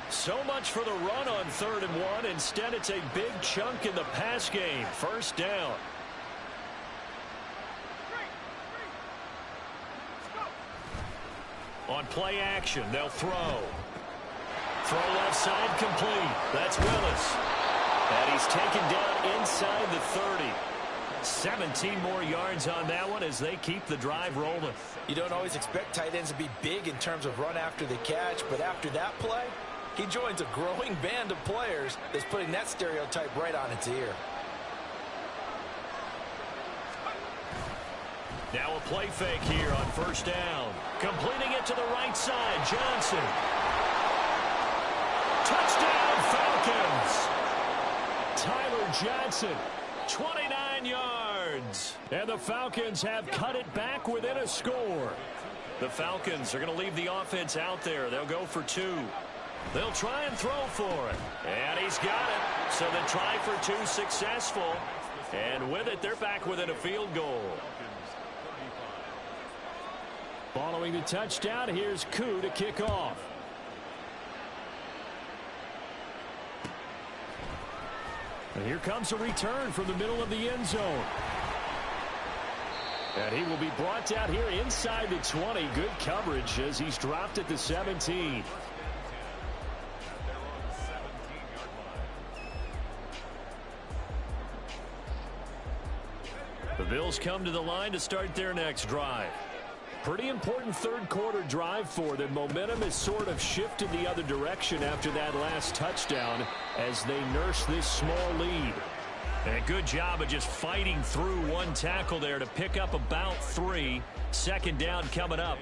So much for the run on 3rd and 1. Instead, it's a big chunk in the pass game. First down. On play action, they'll throw. Throw left side complete. That's Willis. And he's taken down inside the 30. 17 more yards on that one as they keep the drive rolling. You don't always expect tight ends to be big in terms of run after the catch, but after that play, he joins a growing band of players that's putting that stereotype right on its ear. Now a play fake here on first down. Completing it to the right side, Johnson. Touchdown, Falcons. Tyler Johnson, 29 yards. And the Falcons have cut it back within a score. The Falcons are going to leave the offense out there. They'll go for 2. They'll try and throw for it. And he's got it. So the try for 2 successful. And with it, they're back within a field goal. Following the touchdown, here's Koo to kick off. And here comes a return from the middle of the end zone. And he will be brought down here inside the 20. Good coverage as he's dropped at the 17. The Bills come to the line to start their next drive. Pretty important third quarter drive for them. Momentum has sort of shifted the other direction after that last touchdown as they nurse this small lead. And a good job of just fighting through one tackle there to pick up about 3. Second down coming up.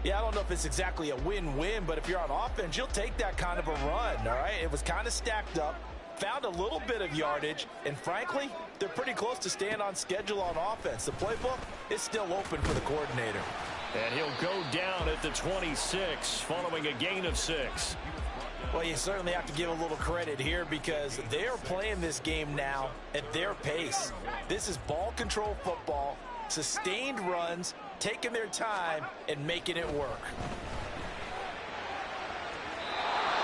Yeah, I don't know if it's exactly a win-win, but if you're on offense, you'll take that kind of a run, all right? It was kind of stacked up, found a little bit of yardage, and frankly, they're pretty close to staying on schedule on offense. The playbook is still open for the coordinator. And he'll go down at the 26 following a gain of 6. Well, you certainly have to give a little credit here because they are playing this game now at their pace. This is ball control football, sustained runs, taking their time, and making it work.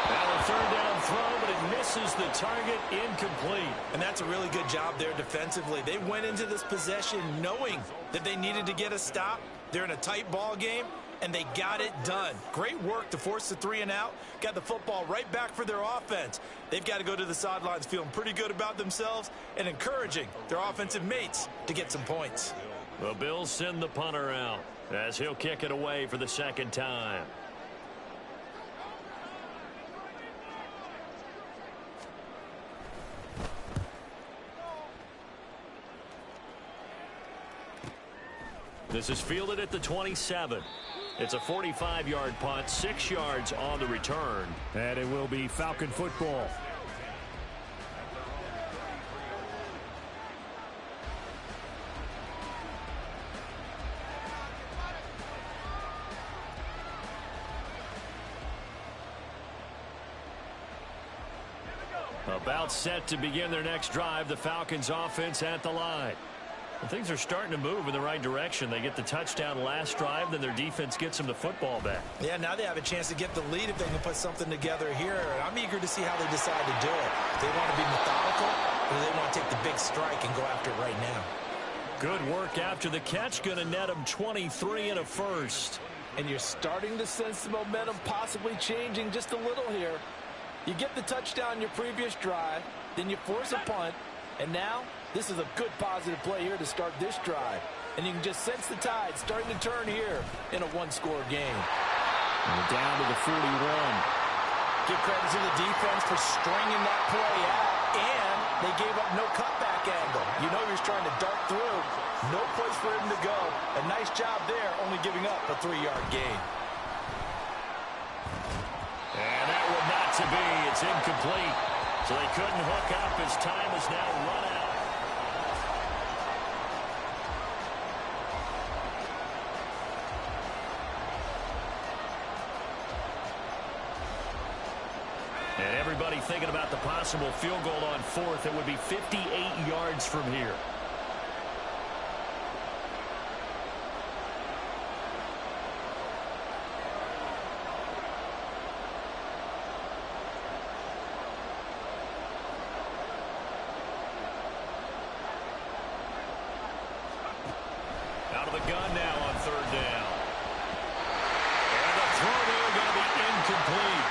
Now a third down throw, but it misses the target, incomplete. And that's a really good job there defensively. They went into this possession knowing that they needed to get a stop. They're in a tight ball game, and they got it done. Great work to force the 3 and out. Got the football right back for their offense. They've got to go to the sidelines feeling pretty good about themselves and encouraging their offensive mates to get some points. The Bills send the punter out. as he'll kick it away for the second time. This is fielded at the 27. It's a 45-yard punt, 6 yards on the return. And it will be Falcon football. About set to begin their next drive, the Falcons offense at the line. And things are starting to move in the right direction. They get the touchdown last drive, then their defense gets them the football back. Yeah, now they have a chance to get the lead if they can put something together here. I'm eager to see how they decide to do it. Do they want to be methodical, or do they want to take the big strike and go after it right now? Good work after the catch. Going to net them 23 and a first. And you're starting to sense the momentum possibly changing just a little here. You get the touchdown your previous drive, then you force a punt, and now this is a good positive play here to start this drive. And you can just sense the tide starting to turn here in a one-score game. And down to the 41. Give credit to the defense for stringing that play out, and they gave up no cutback angle. You know he's trying to dart through. No place for him to go. A nice job there, only giving up a 3-yard gain. And that one not to be. It's incomplete. So they couldn't hook up as time is now run out. And everybody thinking about the possible field goal on fourth. It would be 58 yards from here. Out of the gun now on third down. And the throw there going to be incomplete.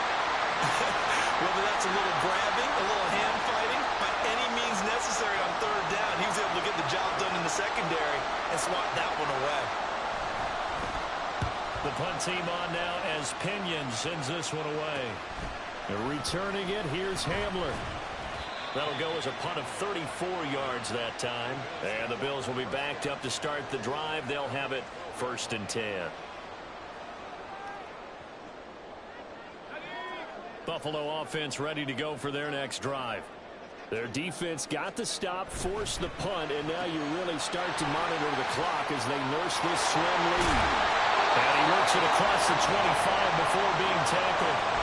Whether that's a little grabbing, a little hand fighting, by any means necessary on third down, he was able to get the job done in the secondary and swat that one away. The punt team on now as Pinion sends this one away. They're returning it. Here's Hamler. That'll go as a punt of 34 yards that time. And the Bills will be backed up to start the drive. They'll have it 1st and 10. Buffalo offense ready to go for their next drive. Their defense got the stop, forced the punt, and now you really start to monitor the clock as they nurse this slim lead. And he works it across the 25 before being tackled.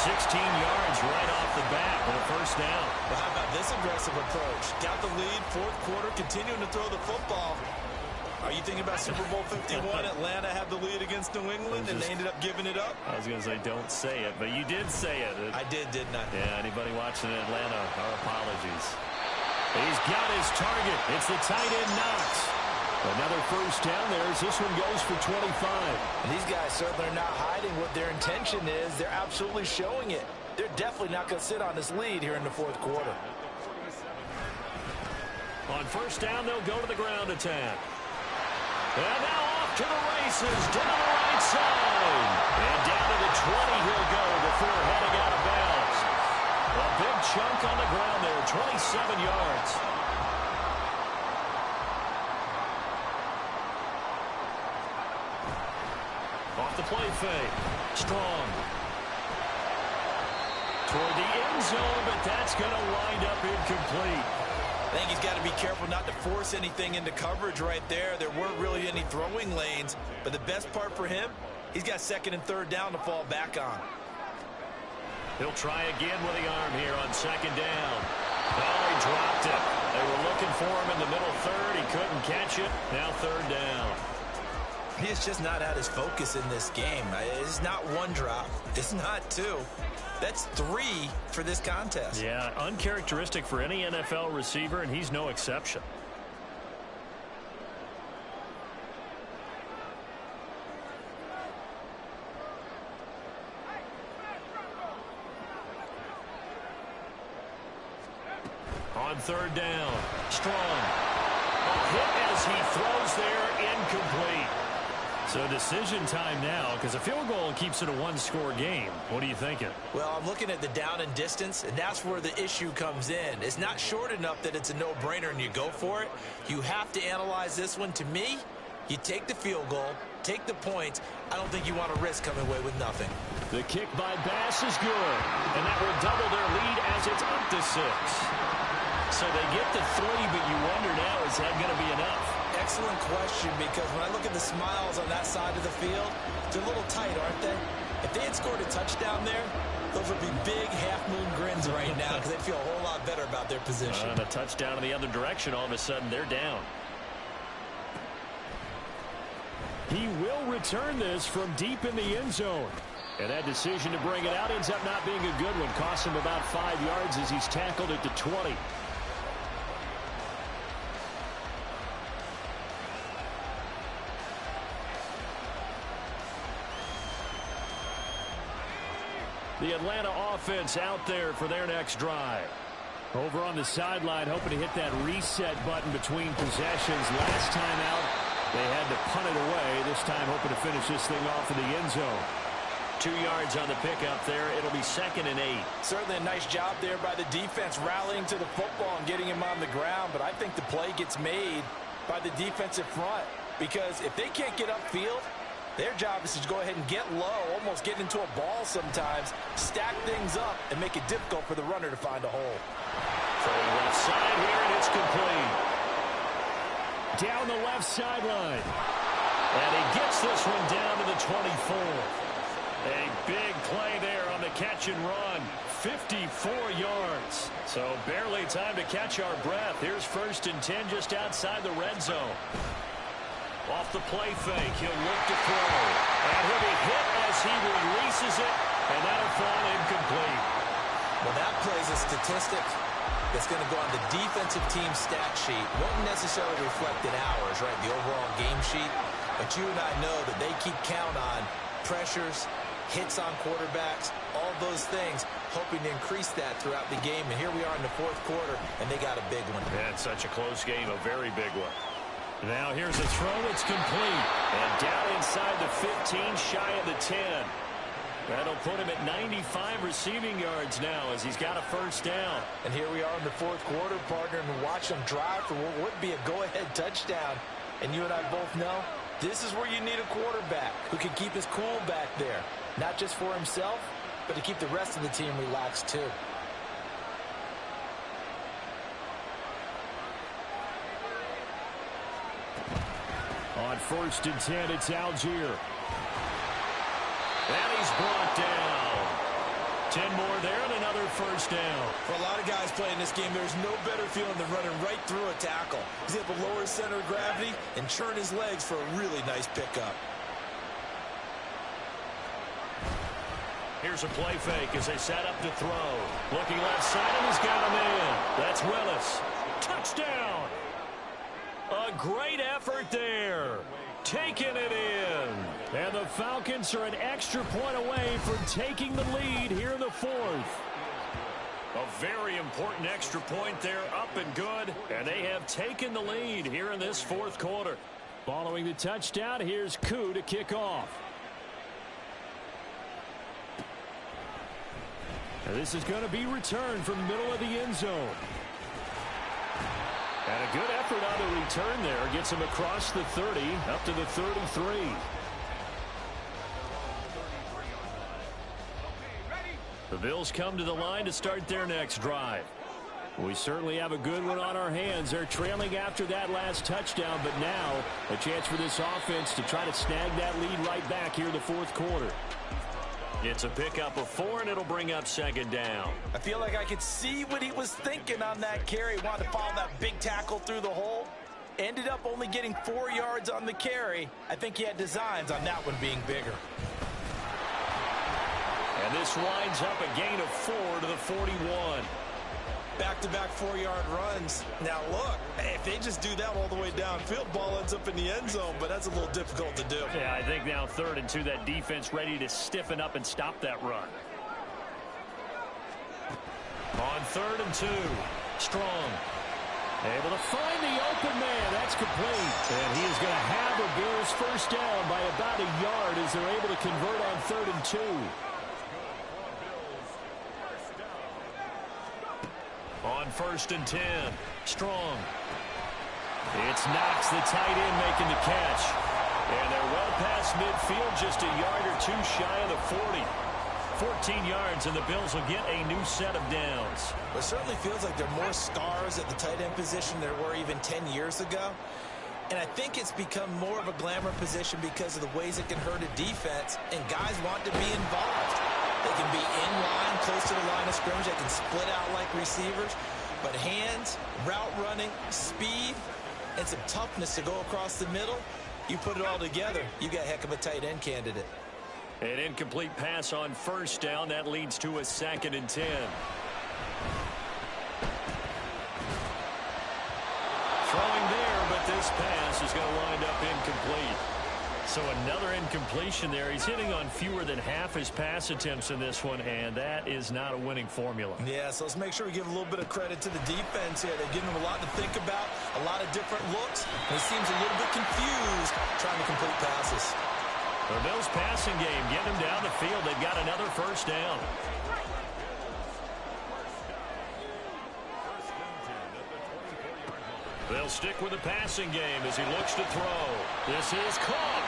16 yards right off the bat with a first down. Well, how about this aggressive approach? Got the lead, fourth quarter, continuing to throw the football. Are you thinking about Super Bowl 51? Atlanta had the lead against New England, and they ended up giving it up? I was going to say don't say it, but you did say it. I did, didn't I? Yeah, anybody watching in Atlanta, our apologies. He's got his target. It's the tight end Knox. Another first down there as this one goes for 25. And these guys certainly are not hiding what their intention is. They're absolutely showing it. They're definitely not going to sit on this lead here in the fourth quarter. On first down, they'll go to the ground attack. And now off to the races, down the right side. And down to the 20 he'll go before heading out of bounds. A big chunk on the ground there, 27 yards. Off the play fake. Strong. Toward the end zone, but that's going to wind up incomplete. I think he's got to be careful not to force anything into coverage right there. There weren't really any throwing lanes, but the best part for him, he's got second and third down to fall back on. He'll try again with the arm here on second down. Oh, he dropped it. They were looking for him in the middle third. He couldn't catch it. Now third down. He is just not at his focus in this game. It's not one drop. It's not two. That's 3 for this contest. Yeah, uncharacteristic for any NFL receiver, and he's no exception. On third down, Strong. A hit as he throws there, incomplete. So decision time now, because a field goal keeps it a one-score game. What are you thinking? Well, I'm looking at the down and distance, and that's where the issue comes in. It's not short enough that it's a no-brainer and you go for it. You have to analyze this one. To me, you take the field goal, take the points. I don't think you want to risk coming away with nothing. The kick by Bass is good, and that will double their lead as it's up to 6. So they get the 3, but you wonder now, is that going to be enough? Excellent question, because when I look at the smiles on that side of the field, they're a little tight, aren't they? If they had scored a touchdown there, those would be big half-moon grins right now because they'd feel a whole lot better about their position. And a touchdown in the other direction, all of a sudden they're down. He will return this from deep in the end zone. And that decision to bring it out ends up not being a good one. Costs him about 5 yards as he's tackled at the 20. The Atlanta offense out there for their next drive. Over on the sideline, hoping to hit that reset button between possessions. Last time out, they had to punt it away. This time, hoping to finish this thing off in the end zone. 2 yards on the pickup there. It'll be 2nd and 8. Certainly a nice job there by the defense rallying to the football and getting him on the ground. But I think the play gets made by the defensive front. Because if they can't get upfield, their job is to go ahead and get low, almost get into a ball sometimes, stack things up, and make it difficult for the runner to find a hole. Throwing left side here, and it's complete. Down the left sideline. And he gets this one down to the 24. A big play there on the catch and run. 54 yards. So barely time to catch our breath. Here's 1st and 10 just outside the red zone. Off the play fake, he'll look to throw. And he'll be hit as he releases it, and that'll fall incomplete. Well, that plays a statistic that's going to go on the defensive team stat sheet. Won't necessarily reflect in ours, right, the overall game sheet. But you and I know that they keep count on pressures, hits on quarterbacks, all those things, hoping to increase that throughout the game. And here we are in the 4th quarter, and they got a big one. Yeah, it's such a close game, a very big one. Now here's a throw that's complete. And down inside the 15, shy of the 10. That'll put him at 95 receiving yards now as he's got a 1st down. And here we are in the 4th quarter, partner, and watch them drive for what would be a go-ahead touchdown. And you and I both know this is where you need a quarterback who can keep his cool back there. Not just for himself, but to keep the rest of the team relaxed too. On 1st and 10, it's Algier. And he's brought down. 10 more there and another 1st down. For a lot of guys playing this game, there's no better feeling than running right through a tackle. He's able to lower his center of gravity and churn his legs for a really nice pickup. Here's a play fake as they set up to throw. Looking left side, and he's got him in. That's Willis. Touchdown! A great effort there. Taking it in. And the Falcons are an extra point away from taking the lead here in the 4th. A very important extra point there, up and good. And they have taken the lead here in this 4th quarter. Following the touchdown, here's Koo to kick off. And this is going to be returned from the middle of the end zone. And a good effort on the return there. Gets him across the 30, up to the 33. The Bills come to the line to start their next drive. We certainly have a good one on our hands. They're trailing after that last touchdown, but now a chance for this offense to try to snag that lead right back here in the 4th quarter. It's a pickup of 4, and it'll bring up 2nd down. I feel like I could see what he was thinking on that carry. Wanted to follow that big tackle through the hole. Ended up only getting 4 yards on the carry. I think he had designs on that one being bigger. And this winds up a gain of 4 to the 41. Back-to-back 4-yard runs. Now look, if they just do that all the way downfield, ball ends up in the end zone, but that's a little difficult to do. Yeah, I think now 3rd and 2, that defense ready to stiffen up and stop that run. On 3rd and 2, Strong. Able to find the open man. That's complete. And he is going to have a Bills first down by about a yard as they're able to convert on 3rd and 2. On 1st and 10. Strong. It's Knox, the tight end, making the catch. And they're well past midfield, just a yard or two shy of the 40. 14 yards, and the Bills will get a new set of downs. It certainly feels like there are more stars at the tight end position than there were even 10 years ago. And I think it's become more of a glamour position because of the ways it can hurt a defense, and guys want to be involved. They can be in line, close to the line of scrimmage. They can split out like receivers. But hands, route running, speed, and some toughness to go across the middle, you put it all together, you got a heck of a tight end candidate. An incomplete pass on 1st down. That leads to a 2nd and 10. Throwing there, but this pass is going to wind up incomplete. So another incompletion there. He's hitting on fewer than half his pass attempts in this one, and that is not a winning formula. Yeah, so let's make sure we give a little bit of credit to the defense here. They're giving him a lot to think about, a lot of different looks. He seems a little bit confused trying to complete passes. The Bills passing game, get him down the field. They've got another first down. They'll stick with the passing game as he looks to throw. This is caught,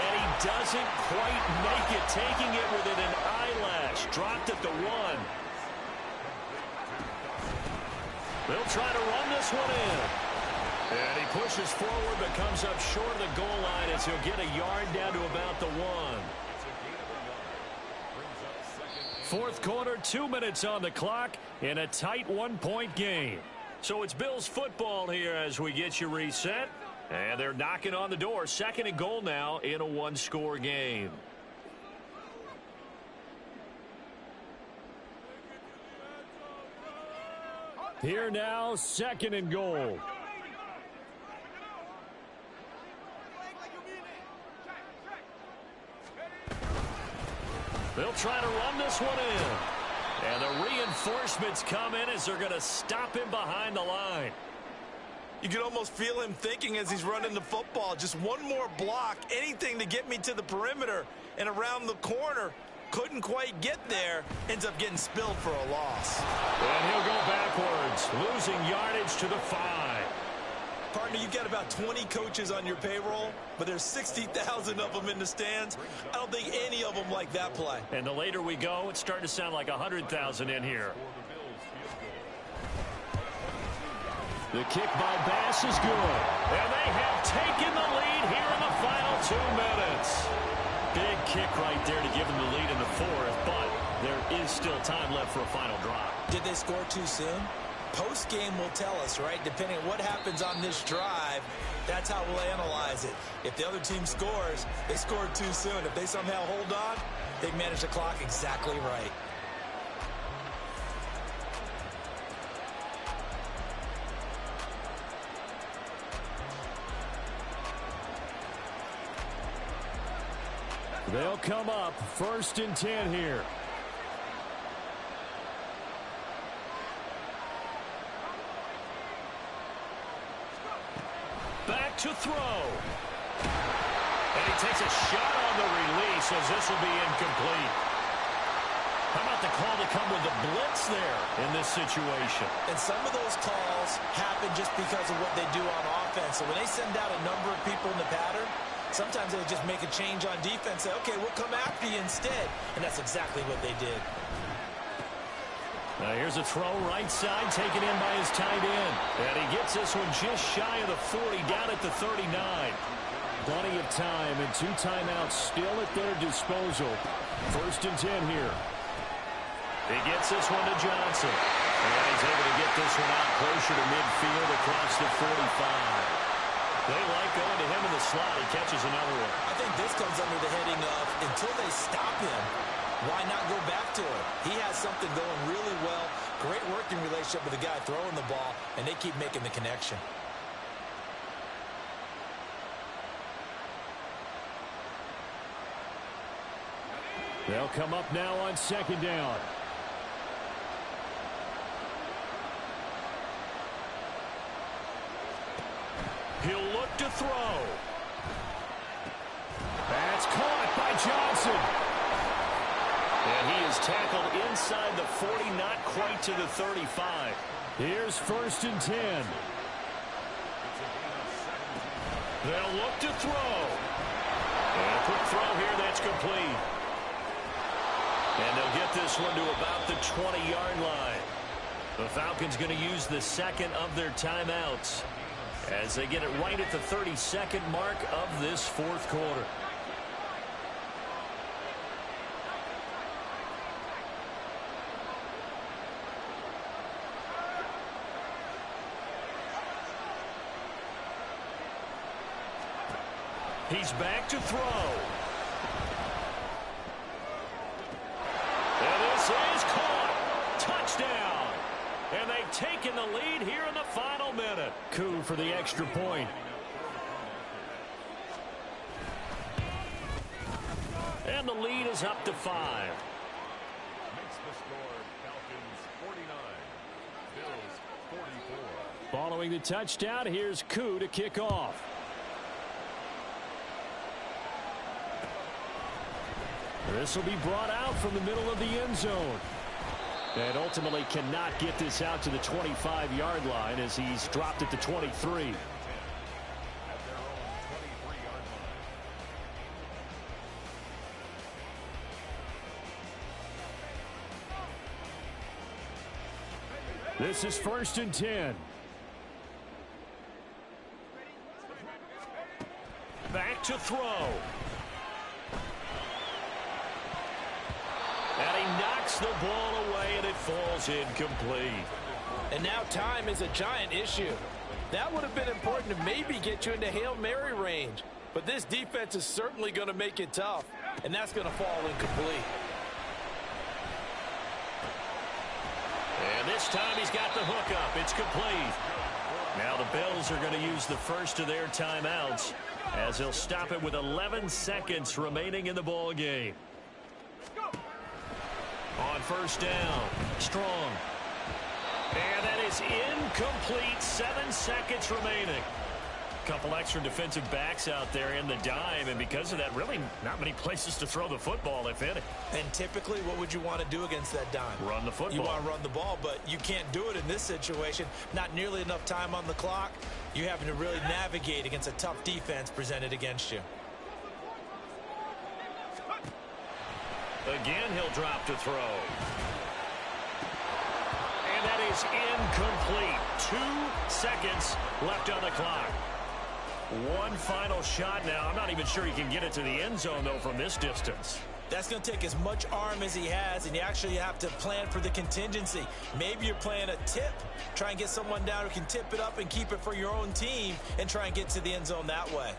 and he doesn't quite make it, taking it within an eyelash. Dropped at the 1. They'll try to run this one in. And he pushes forward but comes up short of the goal line as he'll get a yard down to about the 1. 4th quarter, 2 minutes on the clock in a tight 1-point game. So it's Bills football here as we get you reset. And they're knocking on the door. 2nd and goal now in a 1-score game. Here now, 2nd and goal. They'll try to run this one in. And the reinforcements come in as they're going to stop him behind the line. You can almost feel him thinking as he's running the football. Just one more block, anything to get me to the perimeter and around the corner. Couldn't quite get there. Ends up getting spilled for a loss. And he'll go backwards, losing yardage to the 5. Partner, you've got about 20 coaches on your payroll, but there's 60,000 of them in the stands. I don't think any of them like that play. And the later we go, it's starting to sound like 100,000 in here. The kick by Bass is good. And they have taken the lead here in the final 2 minutes. Big kick right there to give them the lead in the 4th, but there is still time left for a final drop. Did they score too soon? Post-game will tell us, right? Depending on what happens on this drive, that's how we'll analyze it. If the other team scores, they scored too soon. If they somehow hold on, they've managed the clock exactly right. They'll come up 1st and 10 here. Back to throw. And he takes a shot on the release as this will be incomplete. How about the call to come with the blitz there in this situation? And some of those calls happen just because of what they do on offense. So when they send out a number of people in the pattern, sometimes they just make a change on defense. Say, okay, we'll come after you instead. And that's exactly what they did. Now here's a throw right side taken in by his tight end. And he gets this one just shy of the 40 down at the 39. Plenty of time and 2 timeouts still at their disposal. 1st and 10 here. He gets this one to Johnson. And he's able to get this one out closer to midfield across the 45. They like going to him in the slot. He catches another one. I think this comes under the heading of until they stop him, why not go back to it? He has something going really well. Great working relationship with the guy throwing the ball, and they keep making the connection. They'll come up now on 2nd down. He'll look to throw. That's caught by Johnson. And he is tackled inside the 40, not quite to the 35. Here's 1st and 10. They'll look to throw. And a quick throw here, that's complete. And they'll get this one to about the 20-yard line. The Falcons going to use the second of their timeouts as they get it right at the 32nd mark of this 4th quarter. He's back to throw. And this is caught. Touchdown. And they've taken the lead here in the final minute. Coup for the extra point. And the lead is up to 5. Makes the score Falcons 49, Bills 44. Following the touchdown, here's Coup to kick off. This will be brought out from the middle of the end zone. And ultimately cannot get this out to the 25-yard line as he's dropped at the 23. At their own 23-yard line. This is 1st and 10. Back to throw. And he knocks the ball away, and it falls incomplete. And now time is a giant issue. That would have been important to maybe get you into Hail Mary range. But this defense is certainly going to make it tough, and that's going to fall incomplete. And this time he's got the hook up. It's complete. Now the Bills are going to use the first of their timeouts as they'll stop it with 11 seconds remaining in the ball game. On 1st down, Strong. And that is incomplete. 7 seconds remaining. Couple extra defensive backs out there in the dime, and because of that, really not many places to throw the football, if any. And typically, what would you want to do against that dime? Run the football. You want to run the ball, but you can't do it in this situation. Not nearly enough time on the clock. You're having to really navigate against a tough defense presented against you. Again, he'll drop to throw. And that is incomplete. 2 seconds left on the clock. One final shot now. I'm not even sure he can get it to the end zone, though, from this distance. That's going to take as much arm as he has, and you actually have to plan for the contingency. Maybe you're playing a tip. Try and get someone down who can tip it up and keep it for your own team and try and get to the end zone that way.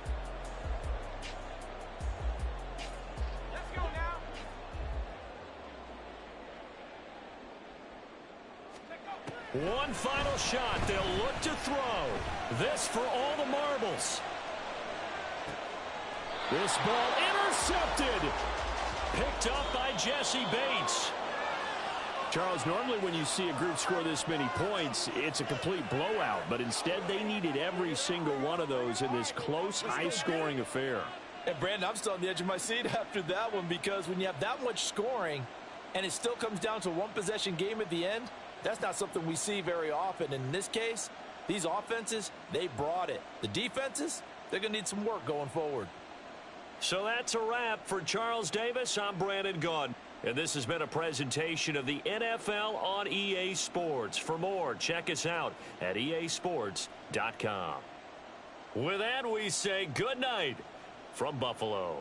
One final shot. They'll look to throw. This for all the marbles. This ball intercepted. Picked up by Jesse Bates. Charles, normally when you see a group score this many points, it's a complete blowout. But instead, they needed every single one of those in this close, high-scoring affair. And, Brandon, I'm still on the edge of my seat after that one, because when you have that much scoring and it still comes down to a one-possession game at the end, that's not something we see very often. In this case, these offenses, they brought it. The defenses, they're going to need some work going forward. So that's a wrap for Charles Davis. I'm Brandon Gaudin. And this has been a presentation of the NFL on EA Sports. For more, check us out at easports.com. With that, we say good night from Buffalo.